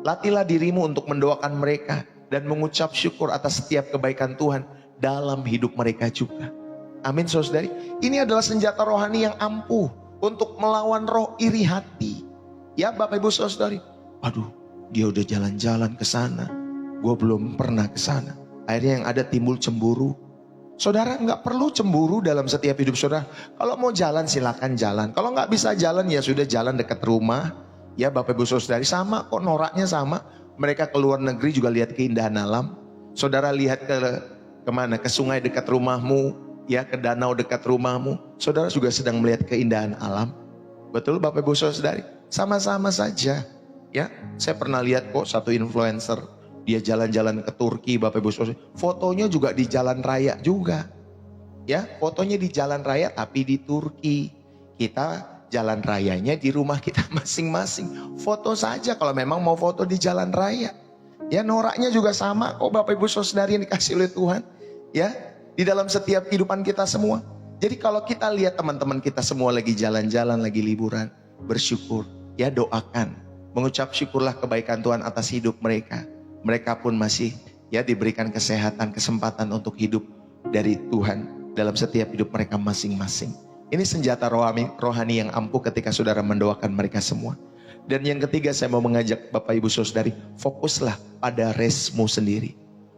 Latihlah dirimu untuk mendoakan mereka dan mengucap syukur atas setiap kebaikan Tuhan dalam hidup mereka juga. Amin, saudari. Ini adalah senjata rohani yang ampuh untuk melawan roh iri hati. Ya, Bapak Ibu Saudari, aduh, dia udah jalan-jalan ke sana, gue belum pernah ke sana. Akhirnya yang ada timbul cemburu. Saudara, nggak perlu cemburu dalam setiap hidup saudara. Kalau mau jalan silakan jalan. Kalau nggak bisa jalan ya sudah, jalan dekat rumah. Ya, Bapak Ibu Saudari, sama kok, noraknya sama. Mereka ke luar negeri juga lihat keindahan alam. Saudara lihat kemana? Ke sungai dekat rumahmu. ya ke danau dekat rumahmu, saudara juga sedang melihat keindahan alam. Betul Bapak Ibu Saudari? Sama-sama saja. Ya, saya pernah lihat kok satu influencer, dia jalan-jalan ke Turki, Bapak Ibu Saudari. Fotonya juga di jalan raya juga. Ya, fotonya di jalan raya tapi di Turki. Kita jalan rayanya di rumah kita masing-masing. Foto saja kalau memang mau foto di jalan raya. Ya, noraknya juga sama kok Bapak Ibu Saudari yang dikasih oleh Tuhan. Ya, di dalam setiap kehidupan kita semua. Jadi kalau kita lihat teman-teman kita semua lagi jalan-jalan, lagi liburan, bersyukur, ya doakan, mengucap syukurlah kebaikan Tuhan atas hidup mereka. Mereka pun masih ya diberikan kesehatan, kesempatan untuk hidup dari Tuhan dalam setiap hidup mereka masing-masing. Ini senjata rohani yang ampuh ketika saudara mendoakan mereka semua. Dan yang ketiga saya mau mengajak Bapak Ibu Saudari, fokuslah pada resmu sendiri.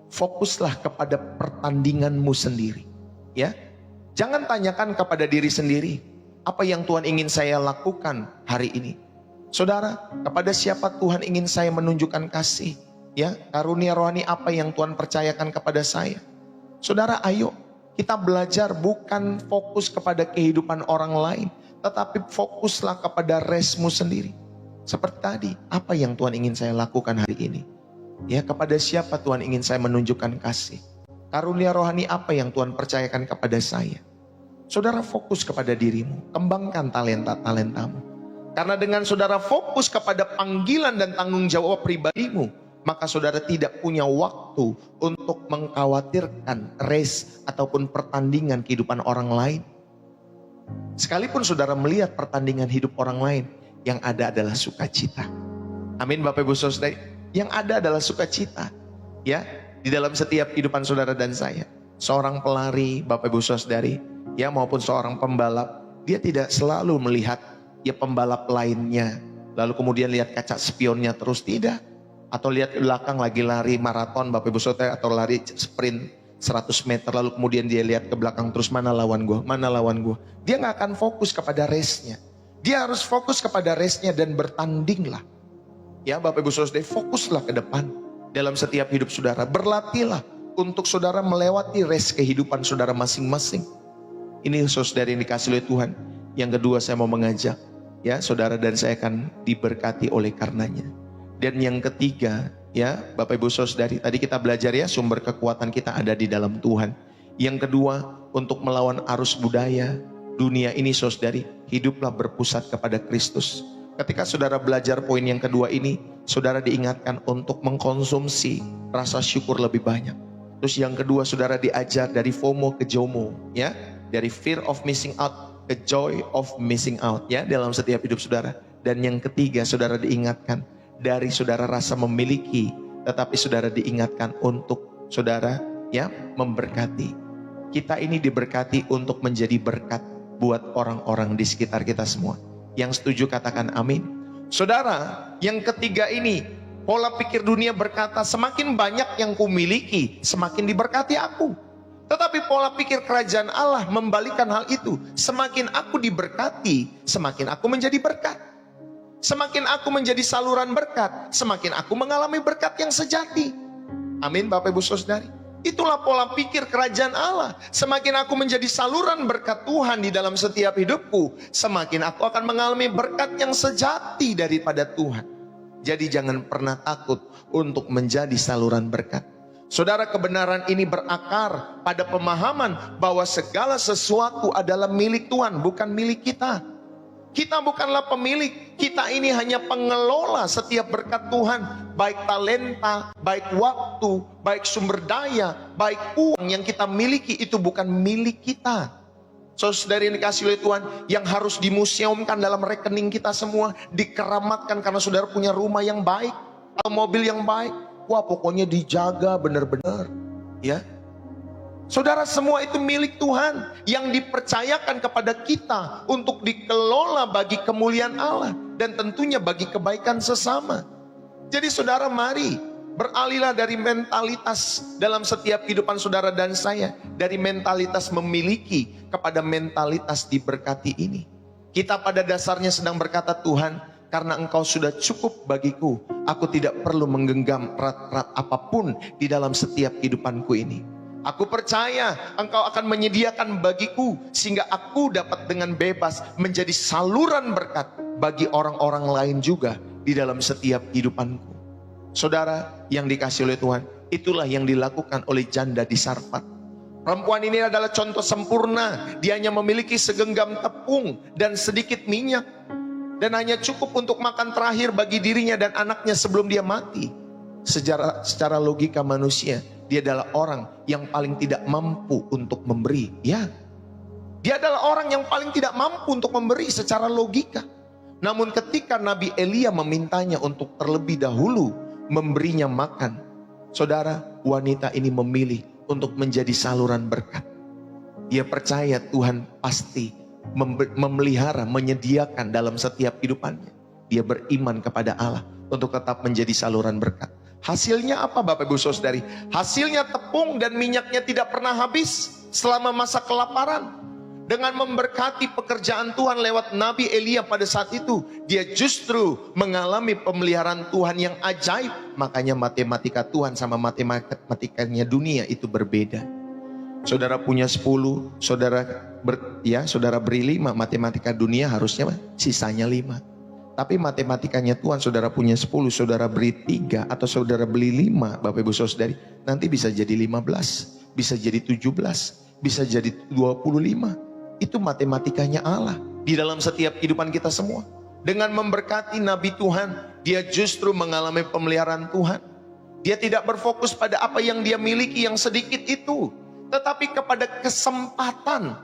Fokuslah kepada pertandinganmu sendiri. Ya, jangan tanyakan kepada diri sendiri, apa yang Tuhan ingin saya lakukan hari ini. Saudara, kepada siapa Tuhan ingin saya menunjukkan kasih? Ya, karunia rohani apa yang Tuhan percayakan kepada saya? Saudara, ayo kita belajar bukan fokus kepada kehidupan orang lain, tetapi fokuslah kepada resmu sendiri. Seperti tadi, apa yang Tuhan ingin saya lakukan hari ini? Ya, kepada siapa Tuhan ingin saya menunjukkan kasih? Karunia rohani apa yang Tuhan percayakan kepada saya? Saudara, fokus kepada dirimu, kembangkan talenta-talentamu. Karena dengan saudara fokus kepada panggilan dan tanggung jawab pribadimu, maka saudara tidak punya waktu untuk mengkhawatirkan race ataupun pertandingan kehidupan orang lain. Sekalipun saudara melihat pertandingan hidup orang lain, yang ada adalah sukacita. Amin Bapak Ibu Saudari. Yang ada adalah sukacita. Ya, di dalam setiap kehidupan saudara dan saya. Seorang pelari, Bapak Ibu Saudari, ya maupun seorang pembalap, dia tidak selalu melihat ya pembalap lainnya, lalu kemudian lihat kaca spionnya terus, tidak. Atau lihat ke belakang lagi lari maraton Bapak Ibu Saudari, atau lari sprint 100 meter, lalu kemudian dia lihat ke belakang terus, mana lawan gue, mana lawan gue. Dia gak akan fokus kepada race-nya. Dia harus fokus kepada race-nya dan bertandinglah. Ya Bapak Ibu Saudari, fokuslah ke depan dalam setiap hidup saudara. Berlatihlah untuk saudara melewati race kehidupan saudara masing-masing. Ini saudara yang dikasih oleh Tuhan. Yang kedua saya mau mengajak, ya saudara dan saya akan diberkati oleh karenanya. Dan yang ketiga, ya Bapak Ibu Saudari, tadi kita belajar ya sumber kekuatan kita ada di dalam Tuhan. Yang kedua, untuk melawan arus budaya dunia ini saudari, hiduplah berpusat kepada Kristus. Ketika saudara belajar poin yang kedua ini, saudara diingatkan untuk mengkonsumsi rasa syukur lebih banyak. Terus yang kedua, saudara diajar dari FOMO ke JOMO, ya, dari fear of missing out ke joy of missing out, ya, dalam setiap hidup saudara. Dan yang ketiga, saudara diingatkan dari saudara rasa memiliki, tetapi saudara diingatkan untuk saudara, ya, memberkati. Kita ini diberkati untuk menjadi berkat buat orang-orang di sekitar kita semua. Yang setuju katakan amin. Saudara, yang ketiga ini, pola pikir dunia berkata semakin banyak yang kumiliki, semakin diberkati aku. Tetapi pola pikir kerajaan Allah membalikan hal itu. Semakin aku diberkati, semakin aku menjadi berkat. Semakin aku menjadi saluran berkat, semakin aku mengalami berkat yang sejati. Amin Bapak Ibu Saudari. Itulah pola pikir kerajaan Allah. Semakin aku menjadi saluran berkat Tuhan di dalam setiap hidupku, semakin aku akan mengalami berkat yang sejati daripada Tuhan. Jadi jangan pernah takut untuk menjadi saluran berkat. Saudara, kebenaran ini berakar pada pemahaman bahwa segala sesuatu adalah milik Tuhan, bukan milik kita. Kita bukanlah pemilik, kita ini hanya pengelola setiap berkat Tuhan. Baik talenta, baik waktu, baik sumber daya, baik uang yang kita miliki, itu bukan milik kita. Saudara yang dikasih oleh Tuhan, yang harus dimuseumkan dalam rekening kita semua, dikeramatkan karena saudara punya rumah yang baik, atau mobil yang baik. Wah, pokoknya dijaga benar-benar, ya. Saudara, semua itu milik Tuhan yang dipercayakan kepada kita untuk dikelola bagi kemuliaan Allah dan tentunya bagi kebaikan sesama. Jadi saudara, mari beralihlah dari mentalitas dalam setiap kehidupan saudara dan saya, dari mentalitas memiliki kepada mentalitas diberkati ini. Kita pada dasarnya sedang berkata, Tuhan, karena Engkau sudah cukup bagiku, aku tidak perlu menggenggam erat-erat apapun di dalam setiap kehidupanku ini. Aku percaya Engkau akan menyediakan bagiku sehingga aku dapat dengan bebas menjadi saluran berkat bagi orang-orang lain juga di dalam setiap kehidupanku. Saudara yang dikasihi oleh Tuhan, itulah yang dilakukan oleh janda di Sarfat. Perempuan ini adalah contoh sempurna. Dia hanya memiliki segenggam tepung dan sedikit minyak, dan hanya cukup untuk makan terakhir bagi dirinya dan anaknya sebelum dia mati. Secara logika manusia, dia adalah orang yang paling tidak mampu untuk memberi. Ya, dia adalah orang yang paling tidak mampu untuk memberi secara logika. Namun ketika Nabi Elia memintanya untuk terlebih dahulu memberinya makan, saudara, wanita ini memilih untuk menjadi saluran berkat. Dia percaya Tuhan pasti memelihara, menyediakan dalam setiap kehidupannya. Dia beriman kepada Allah untuk tetap menjadi saluran berkat. Hasilnya apa Bapak Ibu Saudari? Hasilnya tepung dan minyaknya tidak pernah habis selama masa kelaparan. Dengan memberkati pekerjaan Tuhan lewat Nabi Elia pada saat itu, dia justru mengalami pemeliharaan Tuhan yang ajaib. Makanya matematika Tuhan sama matematikanya dunia itu berbeda. Saudara punya 10, saudara beri 5, matematika dunia harusnya sisanya 5. Tapi matematikanya Tuhan, saudara punya 10, saudara beri 3, atau saudara beli 5, Bapak Ibu Saudari, nanti bisa jadi 15, bisa jadi 17, bisa jadi 25. Itu matematikanya Allah di dalam setiap kehidupan kita semua. Dengan memberkati Nabi Tuhan, dia justru mengalami pemeliharaan Tuhan. Dia tidak berfokus pada apa yang dia miliki yang sedikit itu, tetapi kepada kesempatan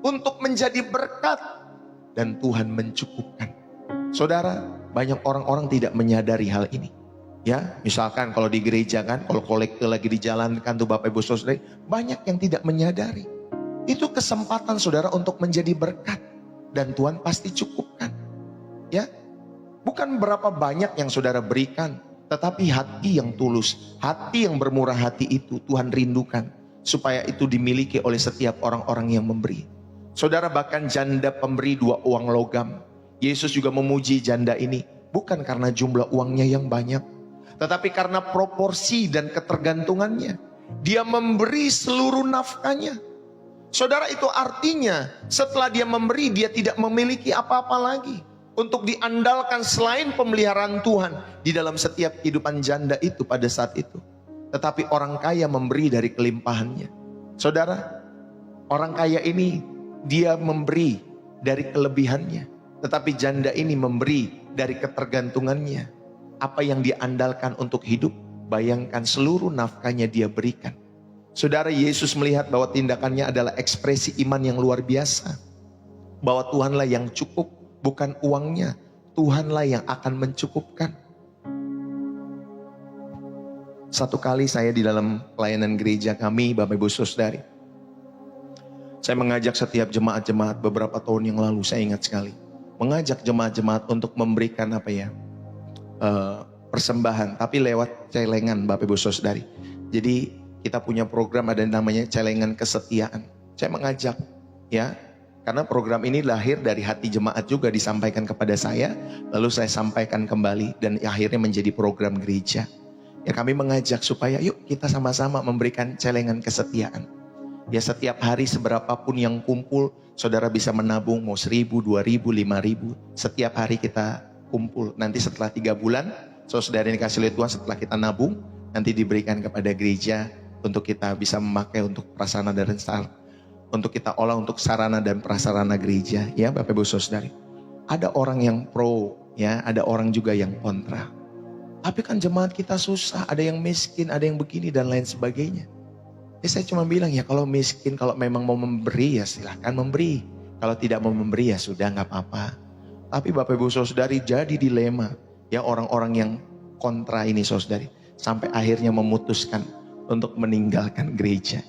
untuk menjadi berkat, dan Tuhan mencukupkan. Saudara, banyak orang-orang tidak menyadari hal ini. Ya, misalkan kalau di gereja kan, kalau kolekte lagi dijalankan tuh Bapak Ibu Saudara, banyak yang tidak menyadari. Itu kesempatan saudara untuk menjadi berkat, dan Tuhan pasti cukupkan. Ya, bukan berapa banyak yang saudara berikan, tetapi hati yang tulus, hati yang bermurah hati itu Tuhan rindukan, supaya itu dimiliki oleh setiap orang-orang yang memberi. Saudara, bahkan janda pemberi 2 uang logam, Yesus juga memuji janda ini, bukan karena jumlah uangnya yang banyak, tetapi karena proporsi dan ketergantungannya. Dia memberi seluruh nafkahnya. Saudara, itu artinya setelah dia memberi, dia tidak memiliki apa-apa lagi untuk diandalkan selain pemeliharaan Tuhan di dalam setiap kehidupan janda itu pada saat itu. Tetapi orang kaya memberi dari kelimpahannya. Saudara, orang kaya ini dia memberi dari kelebihannya, tetapi janda ini memberi dari ketergantungannya. Apa yang dia andalkan untuk hidup, bayangkan seluruh nafkahnya dia berikan. Saudara, Yesus melihat bahwa tindakannya adalah ekspresi iman yang luar biasa. Bahwa Tuhanlah yang cukup, bukan uangnya. Tuhanlah yang akan mencukupkan. Satu kali saya di dalam pelayanan gereja kami, Bapak Ibu Saudari, saya mengajak setiap jemaat-jemaat beberapa tahun yang lalu, saya ingat sekali. Mengajak jemaat-jemaat untuk memberikan persembahan, tapi lewat celengan Bapak Ibu Saudari. Jadi kita punya program ada namanya celengan kesetiaan. Saya mengajak ya, karena program ini lahir dari hati jemaat juga, disampaikan kepada saya, lalu saya sampaikan kembali dan akhirnya menjadi program gereja. Ya, kami mengajak supaya yuk kita sama-sama memberikan celengan kesetiaan. Ya, setiap hari seberapapun yang kumpul, saudara bisa menabung mau 1.000, 2.000, 5.000. Setiap hari kita kumpul. Nanti setelah 3 bulan, saudara yang dikasih oleh Tuhan, setelah kita nabung, nanti diberikan kepada gereja untuk kita bisa memakai untuk prasarana dan untuk kita olah untuk sarana dan prasarana gereja. Ya, Bapak Ibu Saudari, ada orang yang pro, ya, ada orang juga yang kontra. Tapi kan jemaat kita susah, ada yang miskin, ada yang begini dan lain sebagainya. Ya, saya cuma bilang ya, kalau miskin, kalau memang mau memberi ya silahkan memberi. Kalau tidak mau memberi ya sudah, nggak apa-apa. Tapi Bapak Ibu Saudari, jadi dilema ya orang-orang yang kontra ini saudari, sampai akhirnya memutuskan untuk meninggalkan gereja.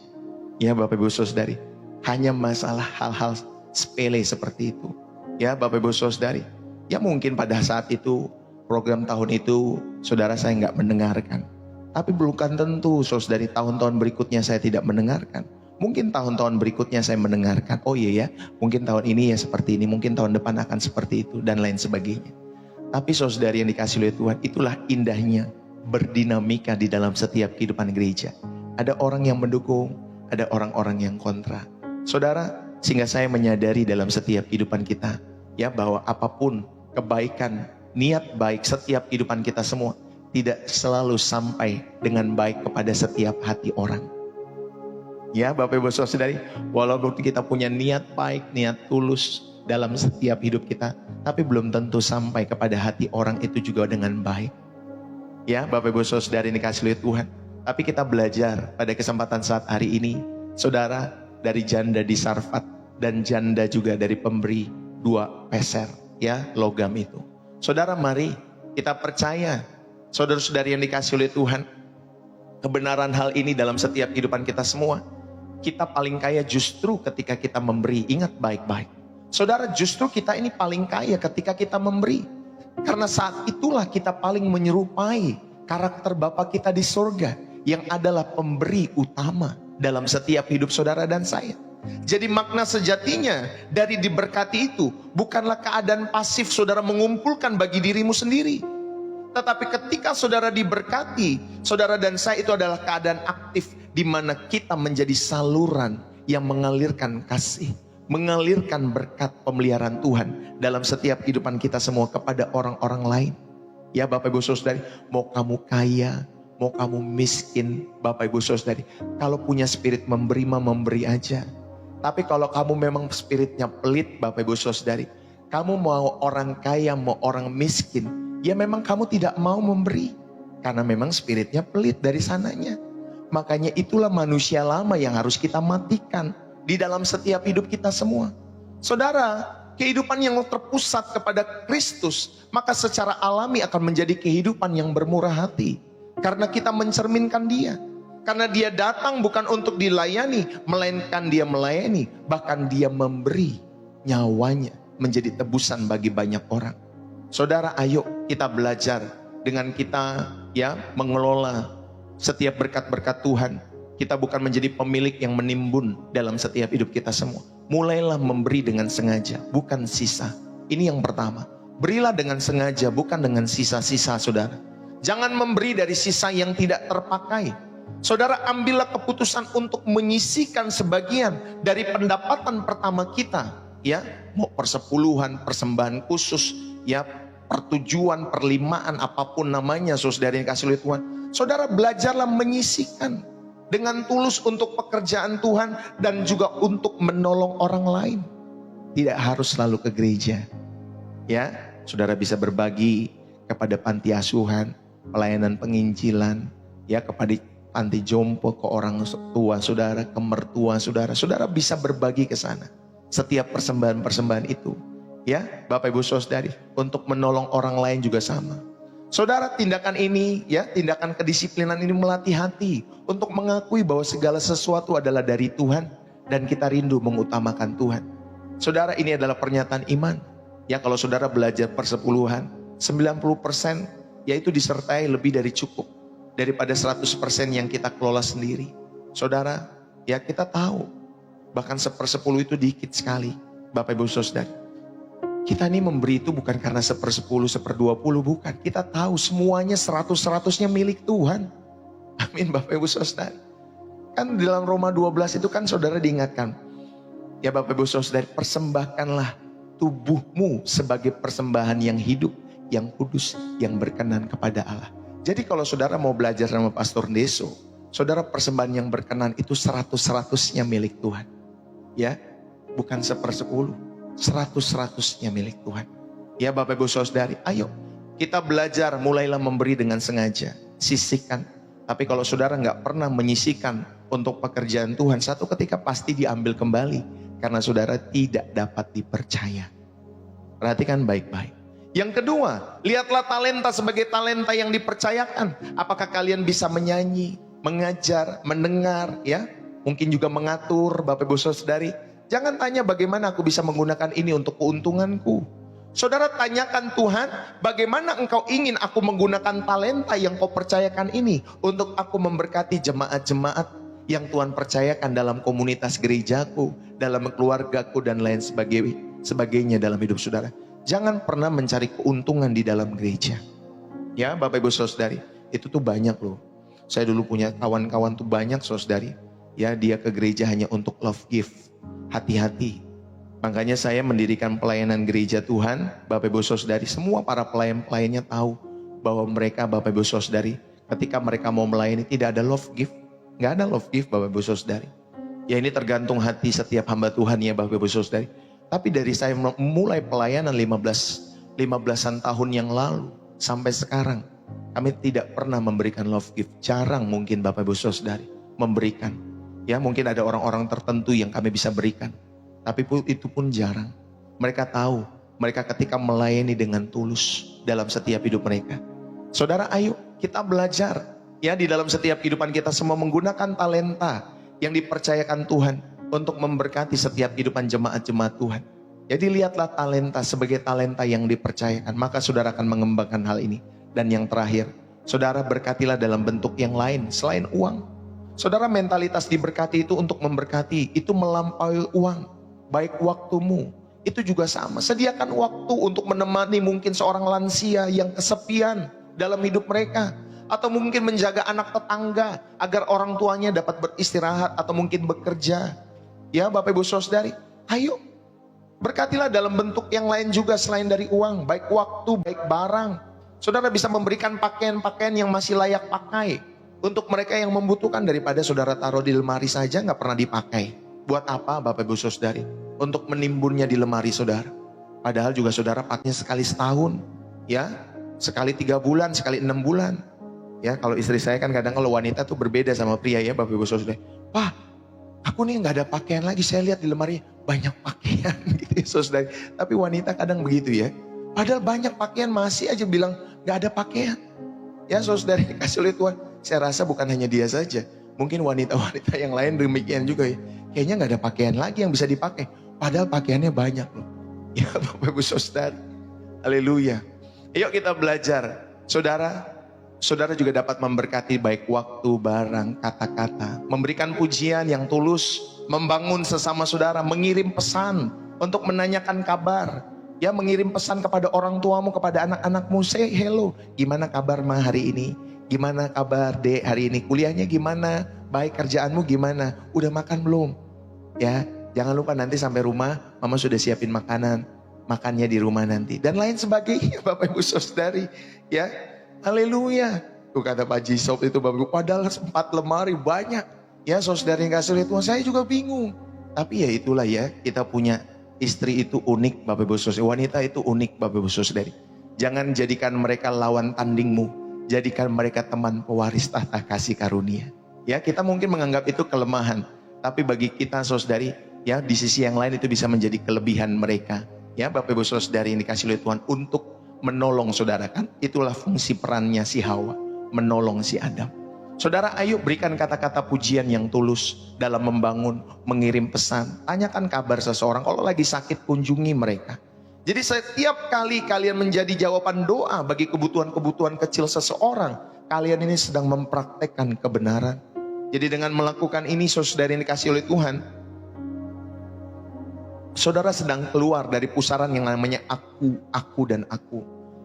Ya Bapak Ibu Saudari, hanya masalah hal-hal sepele seperti itu. Ya Bapak Ibu Saudari, ya mungkin pada saat itu program tahun itu saudara saya nggak mendengarkan. Tapi bukan tentu saudari tahun-tahun berikutnya saya tidak mendengarkan. Mungkin tahun-tahun berikutnya saya mendengarkan, oh iya ya, mungkin tahun ini ya seperti ini, mungkin tahun depan akan seperti itu dan lain sebagainya. Tapi saudari yang dikasih oleh Tuhan, itulah indahnya berdinamika di dalam setiap kehidupan gereja. Ada orang yang mendukung, ada orang-orang yang kontra. Saudara, sehingga saya menyadari dalam setiap kehidupan kita, ya, bahwa apapun kebaikan, niat baik setiap kehidupan kita semua tidak selalu sampai dengan baik kepada setiap hati orang. Ya, Bapak Ibu Saudari, walaupun kita punya niat baik, niat tulus dalam setiap hidup kita, tapi belum tentu sampai kepada hati orang itu juga dengan baik. Ya, Bapak Ibu Saudari dikasihi oleh Tuhan. Tapi kita belajar pada kesempatan saat hari ini, saudara, dari janda di Sarfat dan janda juga dari pemberi 2 peser, ya, logam itu. Saudara, mari kita percaya, saudara-saudari yang dikasihi oleh Tuhan, kebenaran hal ini dalam setiap kehidupan kita semua. Kita paling kaya justru ketika kita memberi. Ingat baik-baik, saudara, justru kita ini paling kaya ketika kita memberi. Karena saat itulah kita paling menyerupai karakter Bapa kita di surga, yang adalah pemberi utama dalam setiap hidup saudara dan saya. Jadi makna sejatinya dari diberkati itu bukanlah keadaan pasif saudara mengumpulkan bagi dirimu sendiri. Tetapi ketika saudara diberkati, saudara dan saya itu adalah keadaan aktif, di mana kita menjadi saluran yang mengalirkan kasih, mengalirkan berkat pemeliharaan Tuhan dalam setiap kehidupan kita semua kepada orang-orang lain. Ya, Bapak Ibu Saudari, mau kamu kaya, mau kamu miskin, Bapak Ibu Saudari, kalau punya spirit memberi mah memberi aja. Tapi kalau kamu memang spiritnya pelit, Bapak Ibu Saudari, kamu mau orang kaya, mau orang miskin, ya memang kamu tidak mau memberi. Karena memang spiritnya pelit dari sananya. Makanya itulah manusia lama yang harus kita matikan di dalam setiap hidup kita semua. Saudara, kehidupan yang terpusat kepada Kristus, maka secara alami akan menjadi kehidupan yang bermurah hati. Karena kita mencerminkan Dia. Karena Dia datang bukan untuk dilayani, melainkan Dia melayani. Bahkan Dia memberi nyawanya menjadi tebusan bagi banyak orang. Saudara, ayo kita belajar dengan kita, ya, mengelola setiap berkat-berkat Tuhan. Kita bukan menjadi pemilik yang menimbun dalam setiap hidup kita semua. Mulailah memberi dengan sengaja, bukan sisa. Ini yang pertama. Berilah dengan sengaja, bukan dengan sisa-sisa, saudara. Jangan memberi dari sisa yang tidak terpakai. Saudara, ambillah keputusan untuk menyisihkan sebagian dari pendapatan pertama kita. Ya, mau persepuluhan, persembahan khusus, ya, pertujuan, perlimaan, apapun namanya, saudara yang kasih oleh Tuhan. Saudara, belajarlah menyisihkan dengan tulus untuk pekerjaan Tuhan dan juga untuk menolong orang lain. Tidak harus selalu ke gereja. Ya, saudara bisa berbagi kepada panti asuhan, pelayanan penginjilan, ya, kepada panti jompo, ke orang tua saudara, ke mertua saudara. Saudara bisa berbagi ke sana. Setiap persembahan-persembahan itu, ya, Bapak Ibu Saudari, untuk menolong orang lain juga sama. Saudara, tindakan ini, ya, tindakan kedisiplinan ini melatih hati untuk mengakui bahwa segala sesuatu adalah dari Tuhan dan kita rindu mengutamakan Tuhan. Saudara, ini adalah pernyataan iman. Ya, kalau saudara belajar persepuluhan, 90% yaitu disertai lebih dari cukup daripada 100% yang kita kelola sendiri. Saudara, ya, kita tahu bahkan 1/10 itu dikit sekali, Bapak Ibu Saudara. Kita ini memberi itu bukan karena 1/10, 1/20, bukan. Kita tahu semuanya 100-100-nya milik Tuhan. Amin, Bapak Ibu Saudara. Kan di dalam Roma 12 itu kan saudara diingatkan, ya Bapak Ibu Saudara, persembahkanlah tubuhmu sebagai persembahan yang hidup, yang kudus, yang berkenan kepada Allah. Jadi kalau saudara mau belajar sama Pastor Deso, saudara, persembahan yang berkenan itu 100-100-nya milik Tuhan. Ya, bukan 1/10, 100-100-nya milik Tuhan. Ya Bapak Ibu Saudari, ayo kita belajar, mulailah memberi dengan sengaja, sisihkan. Tapi kalau saudara nggak pernah menyisihkan untuk pekerjaan Tuhan, satu ketika pasti diambil kembali karena saudara tidak dapat dipercaya. Perhatikan baik-baik. Yang kedua, lihatlah talenta sebagai talenta yang dipercayakan. Apakah kalian bisa menyanyi, mengajar, mendengar, ya, mungkin juga mengatur, Bapak Ibu Saudari. Jangan tanya bagaimana aku bisa menggunakan ini untuk keuntunganku. Saudara, tanyakan Tuhan, bagaimana engkau ingin aku menggunakan talenta yang kau percayakan ini untuk aku memberkati jemaat-jemaat yang Tuhan percayakan dalam komunitas gerejaku, dalam keluargaku, dan lain sebagainya dalam hidup saudara. Jangan pernah mencari keuntungan di dalam gereja. Ya Bapak Ibu Saudari, itu tuh banyak loh. Saya dulu punya kawan-kawan tuh banyak saudari. Ya, dia ke gereja hanya untuk love gift. Hati-hati. Makanya saya mendirikan pelayanan gereja Tuhan. Bapak Ibu saudari, semua para pelayan-pelayannya tahu bahwa mereka, Bapak Ibu saudari, ketika mereka mau melayani tidak ada love gift. Nggak ada love gift, Bapak Ibu saudari. Ya, ini tergantung hati setiap hamba Tuhan ya Bapak Ibu saudari. Tapi dari saya mulai pelayanan 15-an tahun yang lalu sampai sekarang, kami tidak pernah memberikan love gift. Jarang mungkin Bapak Ibu saudari memberikan. Ya, mungkin ada orang-orang tertentu yang kami bisa berikan. Tapi itu pun jarang. Mereka tahu, mereka ketika melayani dengan tulus dalam setiap hidup mereka. Saudara, ayo kita belajar. Ya, di dalam setiap kehidupan kita semua menggunakan talenta yang dipercayakan Tuhan untuk memberkati setiap kehidupan jemaat-jemaat Tuhan. Jadi lihatlah talenta sebagai talenta yang dipercayakan. Maka saudara akan mengembangkan hal ini. Dan yang terakhir, saudara berkatilah dalam bentuk yang lain selain uang. Saudara, mentalitas diberkati itu untuk memberkati, itu melampaui uang. Baik waktumu, itu juga sama. Sediakan waktu untuk menemani mungkin seorang lansia yang kesepian dalam hidup mereka. Atau mungkin menjaga anak tetangga agar orang tuanya dapat beristirahat atau mungkin bekerja. Ya Bapak Ibu saudari, ayo berkatilah dalam bentuk yang lain juga selain dari uang. Baik waktu, baik barang. Saudara bisa memberikan pakaian-pakaian yang masih layak pakai untuk mereka yang membutuhkan, daripada saudara taruh di lemari saja nggak pernah dipakai. Buat apa Bapak Ibu saudari? Untuk menimbunnya di lemari saudara. Padahal juga saudara pakainya sekali setahun. Ya, sekali 3 bulan, sekali 6 bulan. Ya, kalau istri saya kan kadang kalau wanita tuh berbeda sama pria ya Bapak Ibu saudari. Wah, aku nih nggak ada pakaian lagi, saya lihat di lemari banyak pakaian gitu ya saudari. Tapi wanita kadang begitu ya. Padahal banyak pakaian masih aja bilang nggak ada pakaian. Ya saudari, kasih oleh Tuhan. Saya rasa bukan hanya dia saja. Mungkin wanita-wanita yang lain demikian juga ya. Kayaknya nggak ada pakaian lagi yang bisa dipakai. Padahal pakaiannya banyak loh. Ya Bapak Ibu saudari. Haleluya. Yuk kita belajar. Saudara juga dapat memberkati baik waktu, barang, kata-kata. Memberikan pujian yang tulus. Membangun sesama saudara. Mengirim pesan untuk menanyakan kabar. Ya, mengirim pesan kepada orang tuamu, kepada anak-anakmu. Say hello. Gimana kabar ma hari ini? Gimana kabar dek hari ini? Kuliahnya gimana? Baik, kerjaanmu gimana? Udah makan belum? Ya, jangan lupa nanti sampai rumah mama sudah siapin makanan. Makannya di rumah nanti. Dan lain sebagainya Bapak Ibu saudari. Ya, haleluya. Tuh kata Pak Jisop itu Bapak Ibu, padahal 4 lemari banyak. Ya saudari yang kasih lihat Tuhan, saya juga bingung. Tapi ya itulah ya, kita punya istri itu unik Bapak Ibu saudari. Wanita itu unik Bapak Ibu saudari. Jangan jadikan mereka lawan tandingmu. Jadikan mereka teman pewaris tahta kasih karunia. Ya, kita mungkin menganggap itu kelemahan. Tapi bagi kita saudari, ya di sisi yang lain itu bisa menjadi kelebihan mereka. Ya Bapak Ibu saudari yang dikasih oleh Tuhan untuk menolong saudara, kan itulah fungsi perannya si Hawa, menolong si Adam. Saudara, ayo berikan kata-kata pujian yang tulus dalam membangun, mengirim pesan. Tanyakan kabar seseorang, kalau lagi sakit kunjungi mereka. Jadi setiap kali kalian menjadi jawaban doa bagi kebutuhan-kebutuhan kecil seseorang, kalian ini sedang mempraktekkan kebenaran. Jadi dengan melakukan ini saudara yang dikasih oleh Tuhan, saudara sedang keluar dari pusaran yang namanya aku dan aku.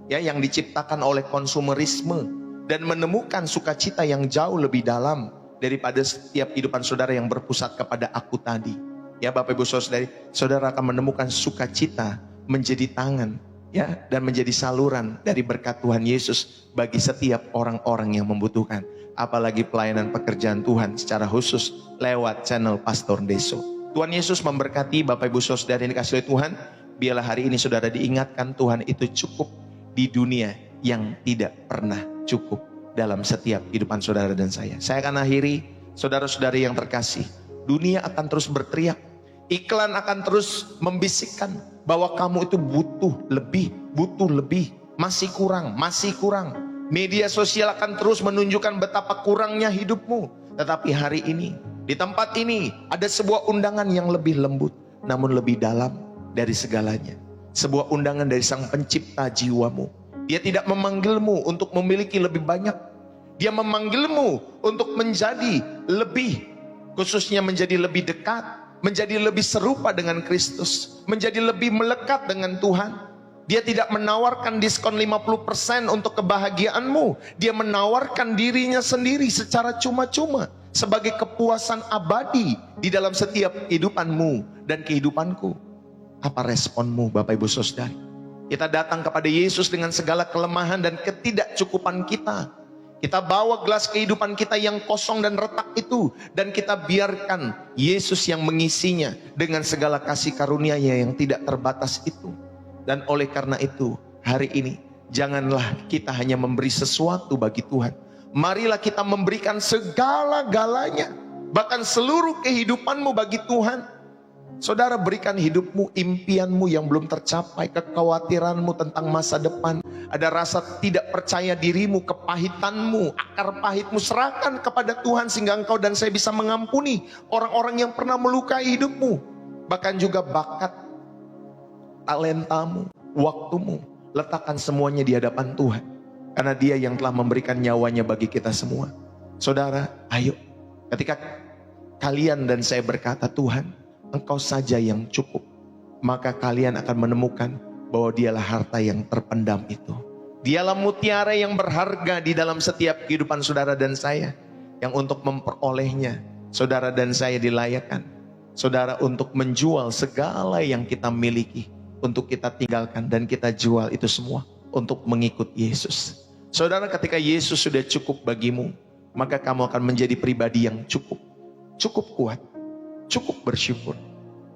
Ya, yang diciptakan oleh konsumerisme dan menemukan sukacita yang jauh lebih dalam daripada setiap kehidupan saudara yang berpusat kepada aku tadi. Ya Bapak Ibu saudari, saudara akan menemukan sukacita menjadi tangan ya dan menjadi saluran dari berkat Tuhan Yesus bagi setiap orang-orang yang membutuhkan. Apalagi pelayanan pekerjaan Tuhan secara khusus lewat channel Pastor Deso. Tuhan Yesus memberkati Bapak Ibu saudara yang dikasih oleh Tuhan. Biarlah hari ini saudara diingatkan Tuhan itu cukup di dunia yang tidak pernah cukup dalam setiap kehidupan saudara dan saya. Saya akan akhiri, saudara-saudari yang terkasih. Dunia akan terus berteriak. Iklan akan terus membisikkan bahwa kamu itu butuh lebih, masih kurang. Media sosial akan terus menunjukkan betapa kurangnya hidupmu. Tetapi hari ini, di tempat ini ada sebuah undangan yang lebih lembut, namun lebih dalam dari segalanya. Sebuah undangan dari Sang Pencipta jiwamu. Dia tidak memanggilmu untuk memiliki lebih banyak. Dia memanggilmu untuk menjadi lebih, khususnya menjadi lebih dekat, menjadi lebih serupa dengan Kristus, menjadi lebih melekat dengan Tuhan. Dia tidak menawarkan diskon 50% untuk kebahagiaanmu. Dia menawarkan dirinya sendiri secara cuma-cuma sebagai kepuasan abadi di dalam setiap kehidupanmu dan kehidupanku. Apa responmu Bapak Ibu Saudari? Kita datang kepada Yesus dengan segala kelemahan dan ketidakcukupan kita. Kita bawa gelas kehidupan kita yang kosong dan retak itu, dan kita biarkan Yesus yang mengisinya dengan segala kasih karunia-Nya yang tidak terbatas itu. Dan oleh karena itu, hari ini janganlah kita hanya memberi sesuatu bagi Tuhan. Marilah kita memberikan segala-galanya, bahkan seluruh kehidupanmu bagi Tuhan. Saudara, berikan hidupmu, impianmu yang belum tercapai, kekhawatiranmu tentang masa depan, ada rasa tidak percaya dirimu, kepahitanmu, akar pahitmu, serahkan kepada Tuhan sehingga engkau dan saya bisa mengampuni orang-orang yang pernah melukai hidupmu. Bahkan juga bakat, talentamu, waktumu, letakkan semuanya di hadapan Tuhan. Karena Dia yang telah memberikan nyawanya bagi kita semua. Saudara, ayo, ketika kalian dan saya berkata, Tuhan, Engkau saja yang cukup, maka kalian akan menemukan bahwa Dialah harta yang terpendam itu. Dialah mutiara yang berharga di dalam setiap kehidupan saudara dan saya, yang untuk memperolehnya, saudara dan saya dilayakkan. Saudara, untuk menjual segala yang kita miliki, untuk kita tinggalkan dan kita jual itu semua untuk mengikut Yesus. Saudara, ketika Yesus sudah cukup bagimu, maka kamu akan menjadi pribadi yang cukup. Cukup kuat, cukup bersyukur,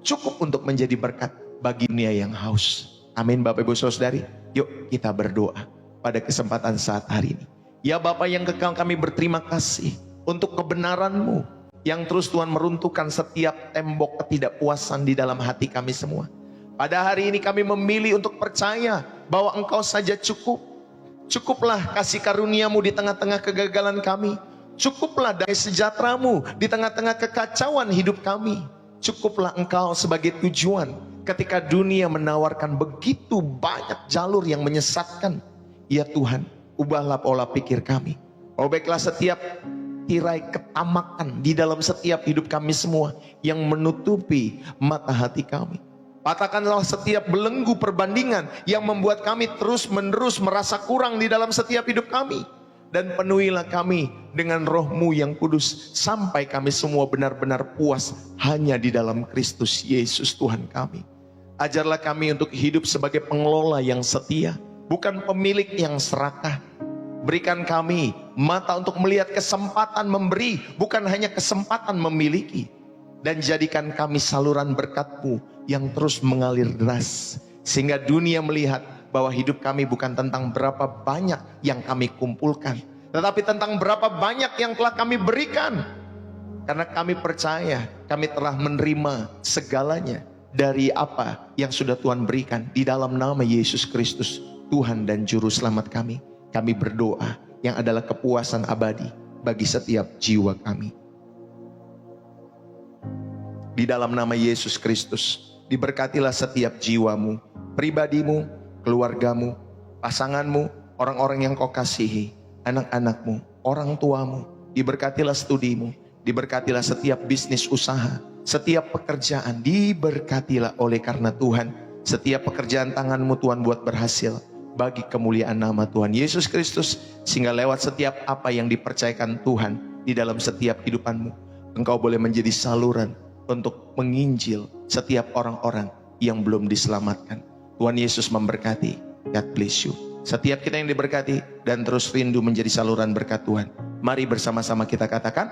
cukup untuk menjadi berkat bagi dunia yang haus. Amin Bapak Ibu Saudari. Yuk kita berdoa pada kesempatan saat hari ini. Ya Bapa yang kekal, kami berterima kasih untuk kebenaran-Mu yang terus Tuhan meruntuhkan setiap tembok ketidakpuasan di dalam hati kami semua. Pada hari ini kami memilih untuk percaya bahwa Engkau saja cukup. Cukuplah kasih karunia-Mu di tengah-tengah kegagalan kami. Cukuplah damai sejahtera-Mu di tengah-tengah kekacauan hidup kami. Cukuplah Engkau sebagai tujuan ketika dunia menawarkan begitu banyak jalur yang menyesatkan. Ya Tuhan, ubahlah pola pikir kami. Robeklah setiap tirai ketamakan di dalam setiap hidup kami semua yang menutupi mata hati kami. Patahkanlah setiap belenggu perbandingan yang membuat kami terus-menerus merasa kurang di dalam setiap hidup kami. Dan penuhilah kami dengan roh-Mu yang kudus, sampai kami semua benar-benar puas hanya di dalam Kristus Yesus Tuhan kami. Ajarlah kami untuk hidup sebagai pengelola yang setia, bukan pemilik yang serakah. Berikan kami mata untuk melihat kesempatan memberi, bukan hanya kesempatan memiliki. Dan jadikan kami saluran berkat-Mu yang terus mengalir deras, sehingga dunia melihat bahwa hidup kami bukan tentang berapa banyak yang kami kumpulkan, tetapi tentang berapa banyak yang telah kami berikan. Karena kami percaya kami telah menerima segalanya dari apa yang sudah Tuhan berikan di dalam nama Yesus Kristus, Tuhan dan Juru Selamat kami. Kami berdoa yang adalah kepuasan abadi bagi setiap jiwa kami. Di dalam nama Yesus Kristus, diberkatilah setiap jiwamu, pribadimu, keluargamu, pasanganmu, orang-orang yang kau kasihi, anak-anakmu, orang tuamu. Diberkatilah studimu, diberkatilah setiap bisnis usaha, setiap pekerjaan, diberkatilah oleh karena Tuhan. Setiap pekerjaan tanganmu Tuhan buat berhasil bagi kemuliaan nama Tuhan Yesus Kristus, sehingga lewat setiap apa yang dipercayakan Tuhan di dalam setiap kehidupanmu, engkau boleh menjadi saluran untuk menginjil setiap orang-orang yang belum diselamatkan. Tuhan Yesus memberkati. God bless you. Setiap kita yang diberkati dan terus rindu menjadi saluran berkat Tuhan, mari bersama-sama kita katakan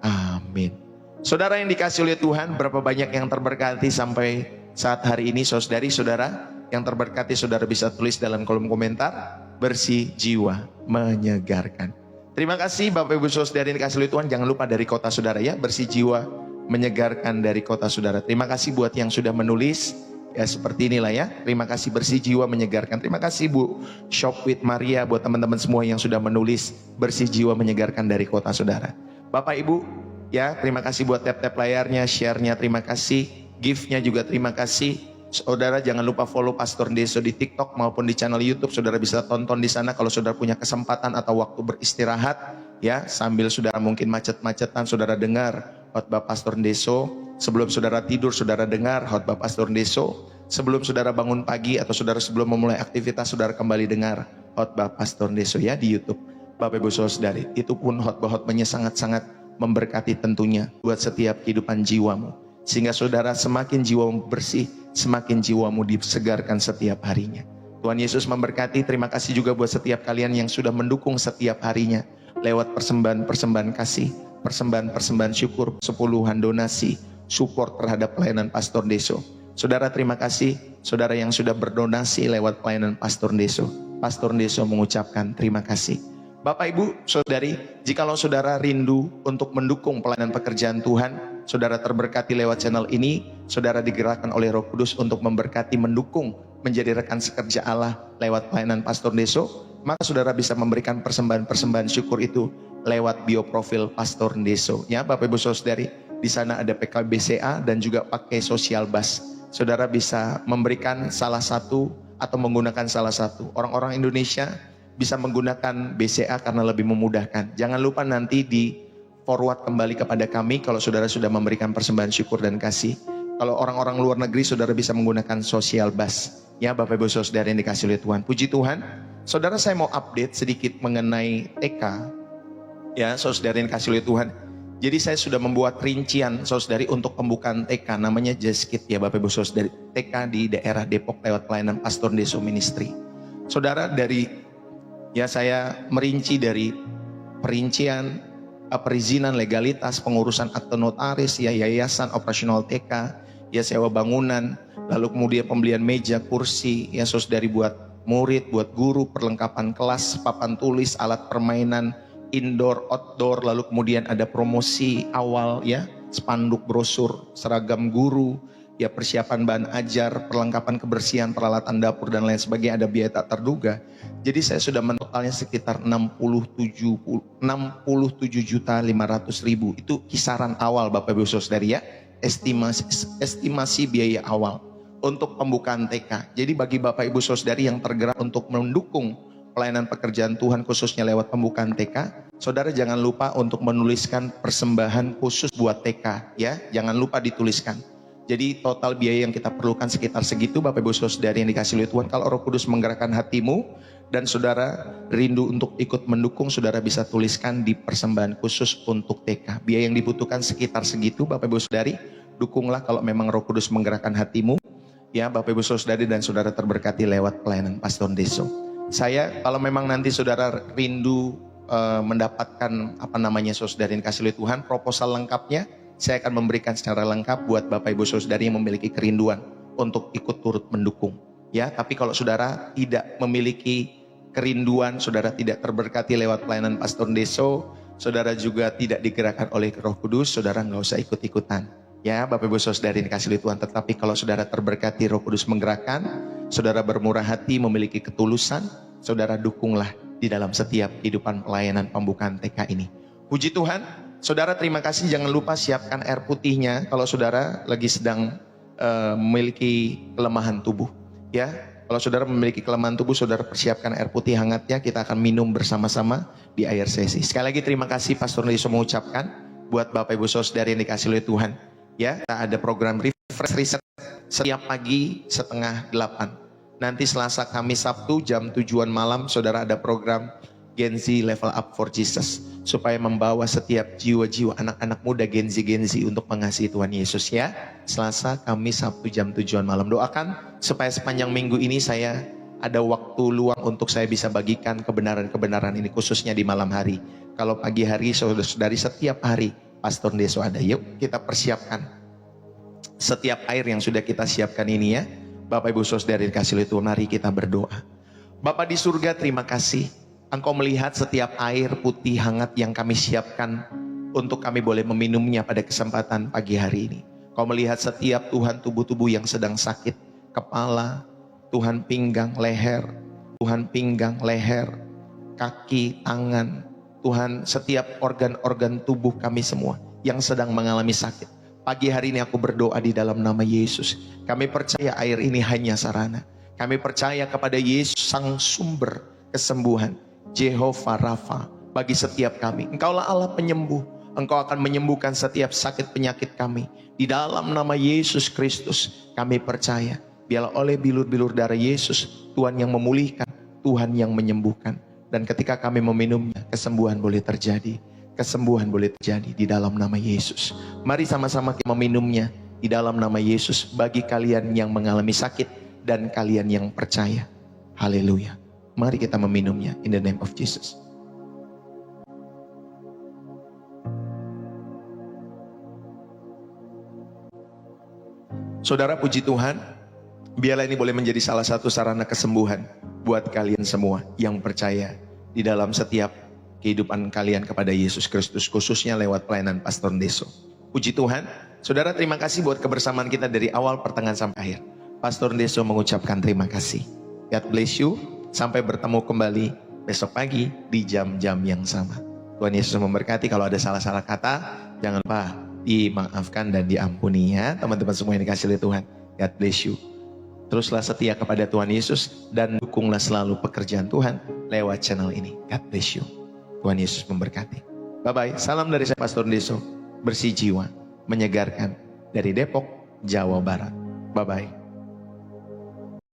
amin. Saudara yang dikasihi oleh Tuhan, berapa banyak yang terberkati sampai saat hari ini? Saudari-saudara yang terberkati, saudara bisa tulis dalam kolom komentar, bersih jiwa menyegarkan. Terima kasih Bapak Ibu Saudari yang dikasihi oleh Tuhan. Jangan lupa dari kota saudara ya, bersih jiwa menyegarkan dari kota saudara. Terima kasih buat yang sudah menulis. Ya seperti inilah ya. Terima kasih bersih jiwa menyegarkan. Terima kasih Bu Shop with Maria, buat teman-teman semua yang sudah menulis bersih jiwa menyegarkan dari kota saudara. Bapak Ibu ya, terima kasih buat tap-tap layarnya, share-nya, terima kasih. Gift-nya juga terima kasih. Saudara jangan lupa follow Pastor Deso di TikTok maupun di channel YouTube. Saudara bisa tonton di sana kalau saudara punya kesempatan atau waktu beristirahat ya, sambil saudara mungkin macet-macetan, saudara dengar khotbah Pastor Deso. Sebelum saudara tidur, saudara dengar khotbah Pastor Deso. Sebelum saudara bangun pagi atau saudara sebelum memulai aktivitas, saudara kembali dengar khotbah Pastor Deso ya di YouTube. Bapak Ibu Saudari, itu pun khotbah-khotbahnya sangat-sangat memberkati tentunya buat setiap kehidupan jiwamu. Sehingga saudara semakin jiwamu bersih, semakin jiwamu disegarkan setiap harinya. Tuhan Yesus memberkati. Terima kasih juga buat setiap kalian yang sudah mendukung setiap harinya lewat persembahan-persembahan kasih, persembahan-persembahan syukur, sepuluhan donasi, support terhadap pelayanan Pastor Deso. Saudara terima kasih, saudara yang sudah berdonasi lewat pelayanan Pastor Deso. Pastor Deso mengucapkan terima kasih. Bapak Ibu Saudari, jikalau saudara rindu untuk mendukung pelayanan pekerjaan Tuhan, saudara terberkati lewat channel ini, saudara digerakkan oleh Roh Kudus untuk memberkati, mendukung, menjadi rekan sekerja Allah lewat pelayanan Pastor Deso, maka saudara bisa memberikan persembahan-persembahan syukur itu lewat bioprofil Pastor Deso. Ya Bapak Ibu Saudari, di sana ada PKBCA dan juga pakai Social Bus. Saudara bisa memberikan salah satu atau menggunakan salah satu. Orang-orang Indonesia bisa menggunakan BCA karena lebih memudahkan. Jangan lupa nanti di forward kembali kepada kami kalau saudara sudah memberikan persembahan syukur dan kasih. Kalau orang-orang luar negeri, saudara bisa menggunakan Social Bus. Ya Bapak Ibu Saudara yang dikasih oleh Tuhan. Puji Tuhan. Saudara, saya mau update sedikit mengenai TK. Ya saudara yang dikasih oleh Tuhan. Jadi saya sudah membuat rincian saudari untuk pembukaan TK, namanya Jeskit ya Bapak Ibu Saudari. TK di daerah Depok lewat pelayanan Pastor Deso Ministry. Saudara, dari ya saya merinci dari perincian, perizinan, legalitas, pengurusan akte notaris, ya yayasan, operasional TK, ya sewa bangunan, lalu kemudian pembelian meja, kursi, ya saudari buat murid, buat guru, perlengkapan kelas, papan tulis, alat permainan, indoor, outdoor, lalu kemudian ada promosi awal ya, spanduk, brosur, seragam guru, ya persiapan bahan ajar, perlengkapan kebersihan, peralatan dapur dan lain sebagainya, ada biaya tak terduga. Jadi saya sudah mentotalnya sekitar 67.500.000. Itu kisaran awal Bapak Ibu Saudari ya, estimasi biaya awal untuk pembukaan TK. Jadi bagi Bapak Ibu Saudari yang tergerak untuk mendukung pelayanan pekerjaan Tuhan khususnya lewat pembukaan TK, saudara jangan lupa untuk menuliskan persembahan khusus buat TK ya, jangan lupa dituliskan. Jadi total biaya yang kita perlukan sekitar segitu Bapak Ibu Saudari yang dikasih oleh Tuhan. Kalau Roh Kudus menggerakkan hatimu dan saudara rindu untuk ikut mendukung, saudara bisa tuliskan di persembahan khusus untuk TK. Biaya yang dibutuhkan sekitar segitu Bapak Ibu Saudari. Dukunglah kalau memang Roh Kudus menggerakkan hatimu ya Bapak Ibu Saudari, dan saudara terberkati lewat pelayanan Pastor Deso. Saya kalau memang nanti saudara rindu mendapatkan saudara yang dikasih oleh Tuhan, proposal lengkapnya saya akan memberikan secara lengkap buat Bapak Ibu Saudari yang memiliki kerinduan untuk ikut turut mendukung ya. Tapi kalau saudara tidak memiliki kerinduan, saudara tidak terberkati lewat pelayanan Pastor Deso, saudara juga tidak digerakkan oleh Roh Kudus, saudara nggak usah ikut-ikutan ya Bapak Ibu Saudari yang dikasih oleh Tuhan. Tetapi kalau saudara terberkati, Roh Kudus menggerakkan, saudara bermurah hati, memiliki ketulusan, saudara dukunglah di dalam setiap kehidupan pelayanan pembukaan TK ini. Puji Tuhan. Saudara terima kasih, jangan lupa siapkan air putihnya kalau saudara lagi sedang memiliki kelemahan tubuh ya. Kalau saudara memiliki kelemahan tubuh, saudara persiapkan air putih hangatnya, kita akan minum bersama-sama di akhir sesi. Sekali lagi terima kasih Pastor Deso mengucapkan buat Bapak Ibu Saudari yang dikasih oleh Tuhan ya. Kita ada program refresh reset setiap pagi 7:30. Nanti Selasa, Kamis, Sabtu jam 7-an malam saudara ada program Gen Z Level Up for Jesus, supaya membawa setiap jiwa-jiwa anak-anak muda Gen Z untuk mengasihi Tuhan Yesus ya. Selasa, Kamis, Sabtu jam 7-an malam. Doakan supaya sepanjang minggu ini saya ada waktu luang untuk saya bisa bagikan kebenaran-kebenaran ini khususnya di malam hari. Kalau pagi hari saudara-saudari setiap hari Pastor Deso ada. Yuk kita persiapkan setiap air yang sudah kita siapkan ini ya. Bapak Ibu Saudari dikasih oleh Tuhan, mari kita berdoa. Bapak di surga, terima kasih. Engkau melihat setiap air putih hangat yang kami siapkan untuk kami boleh meminumnya pada kesempatan pagi hari ini. Kau melihat setiap Tuhan tubuh-tubuh yang sedang sakit, kepala, Tuhan pinggang, leher, Tuhan pinggang, leher, kaki, tangan, Tuhan setiap organ-organ tubuh kami semua yang sedang mengalami sakit. Pagi hari ini aku berdoa di dalam nama Yesus. Kami percaya air ini hanya sarana. Kami percaya kepada Yesus sang sumber kesembuhan. Jehovah Rafa bagi setiap kami. Engkaulah Allah penyembuh. Engkau akan menyembuhkan setiap sakit penyakit kami. Di dalam nama Yesus Kristus kami percaya. Biarlah oleh bilur-bilur darah Yesus, Tuhan yang memulihkan, Tuhan yang menyembuhkan. Dan ketika kami meminumnya, kesembuhan boleh terjadi. Kesembuhan boleh terjadi di dalam nama Yesus. Mari sama-sama kita meminumnya di dalam nama Yesus. Bagi kalian yang mengalami sakit dan kalian yang percaya. Haleluya. Mari kita meminumnya in the name of Jesus. Saudara, puji Tuhan, biarlah ini boleh menjadi salah satu sarana kesembuhan buat kalian semua yang percaya di dalam setiap kehidupan kalian kepada Yesus Kristus, khususnya lewat pelayanan Pastor Deso. Puji Tuhan. Saudara, terima kasih buat kebersamaan kita dari awal pertengahan sampai akhir. Pastor Deso mengucapkan terima kasih. God bless you. Sampai bertemu kembali besok pagi di jam-jam yang sama. Tuhan Yesus memberkati. Kalau ada salah-salah kata, jangan lupa dimaafkan dan diampuni ya. Teman-teman semua yang dikasih oleh Tuhan. God bless you. Teruslah setia kepada Tuhan Yesus dan dukunglah selalu pekerjaan Tuhan lewat channel ini. God bless you. Tuhan Yesus memberkati. Bye-bye. Salam dari saya Pastor Deso. Bersih jiwa, menyegarkan dari Depok, Jawa Barat. Bye-bye.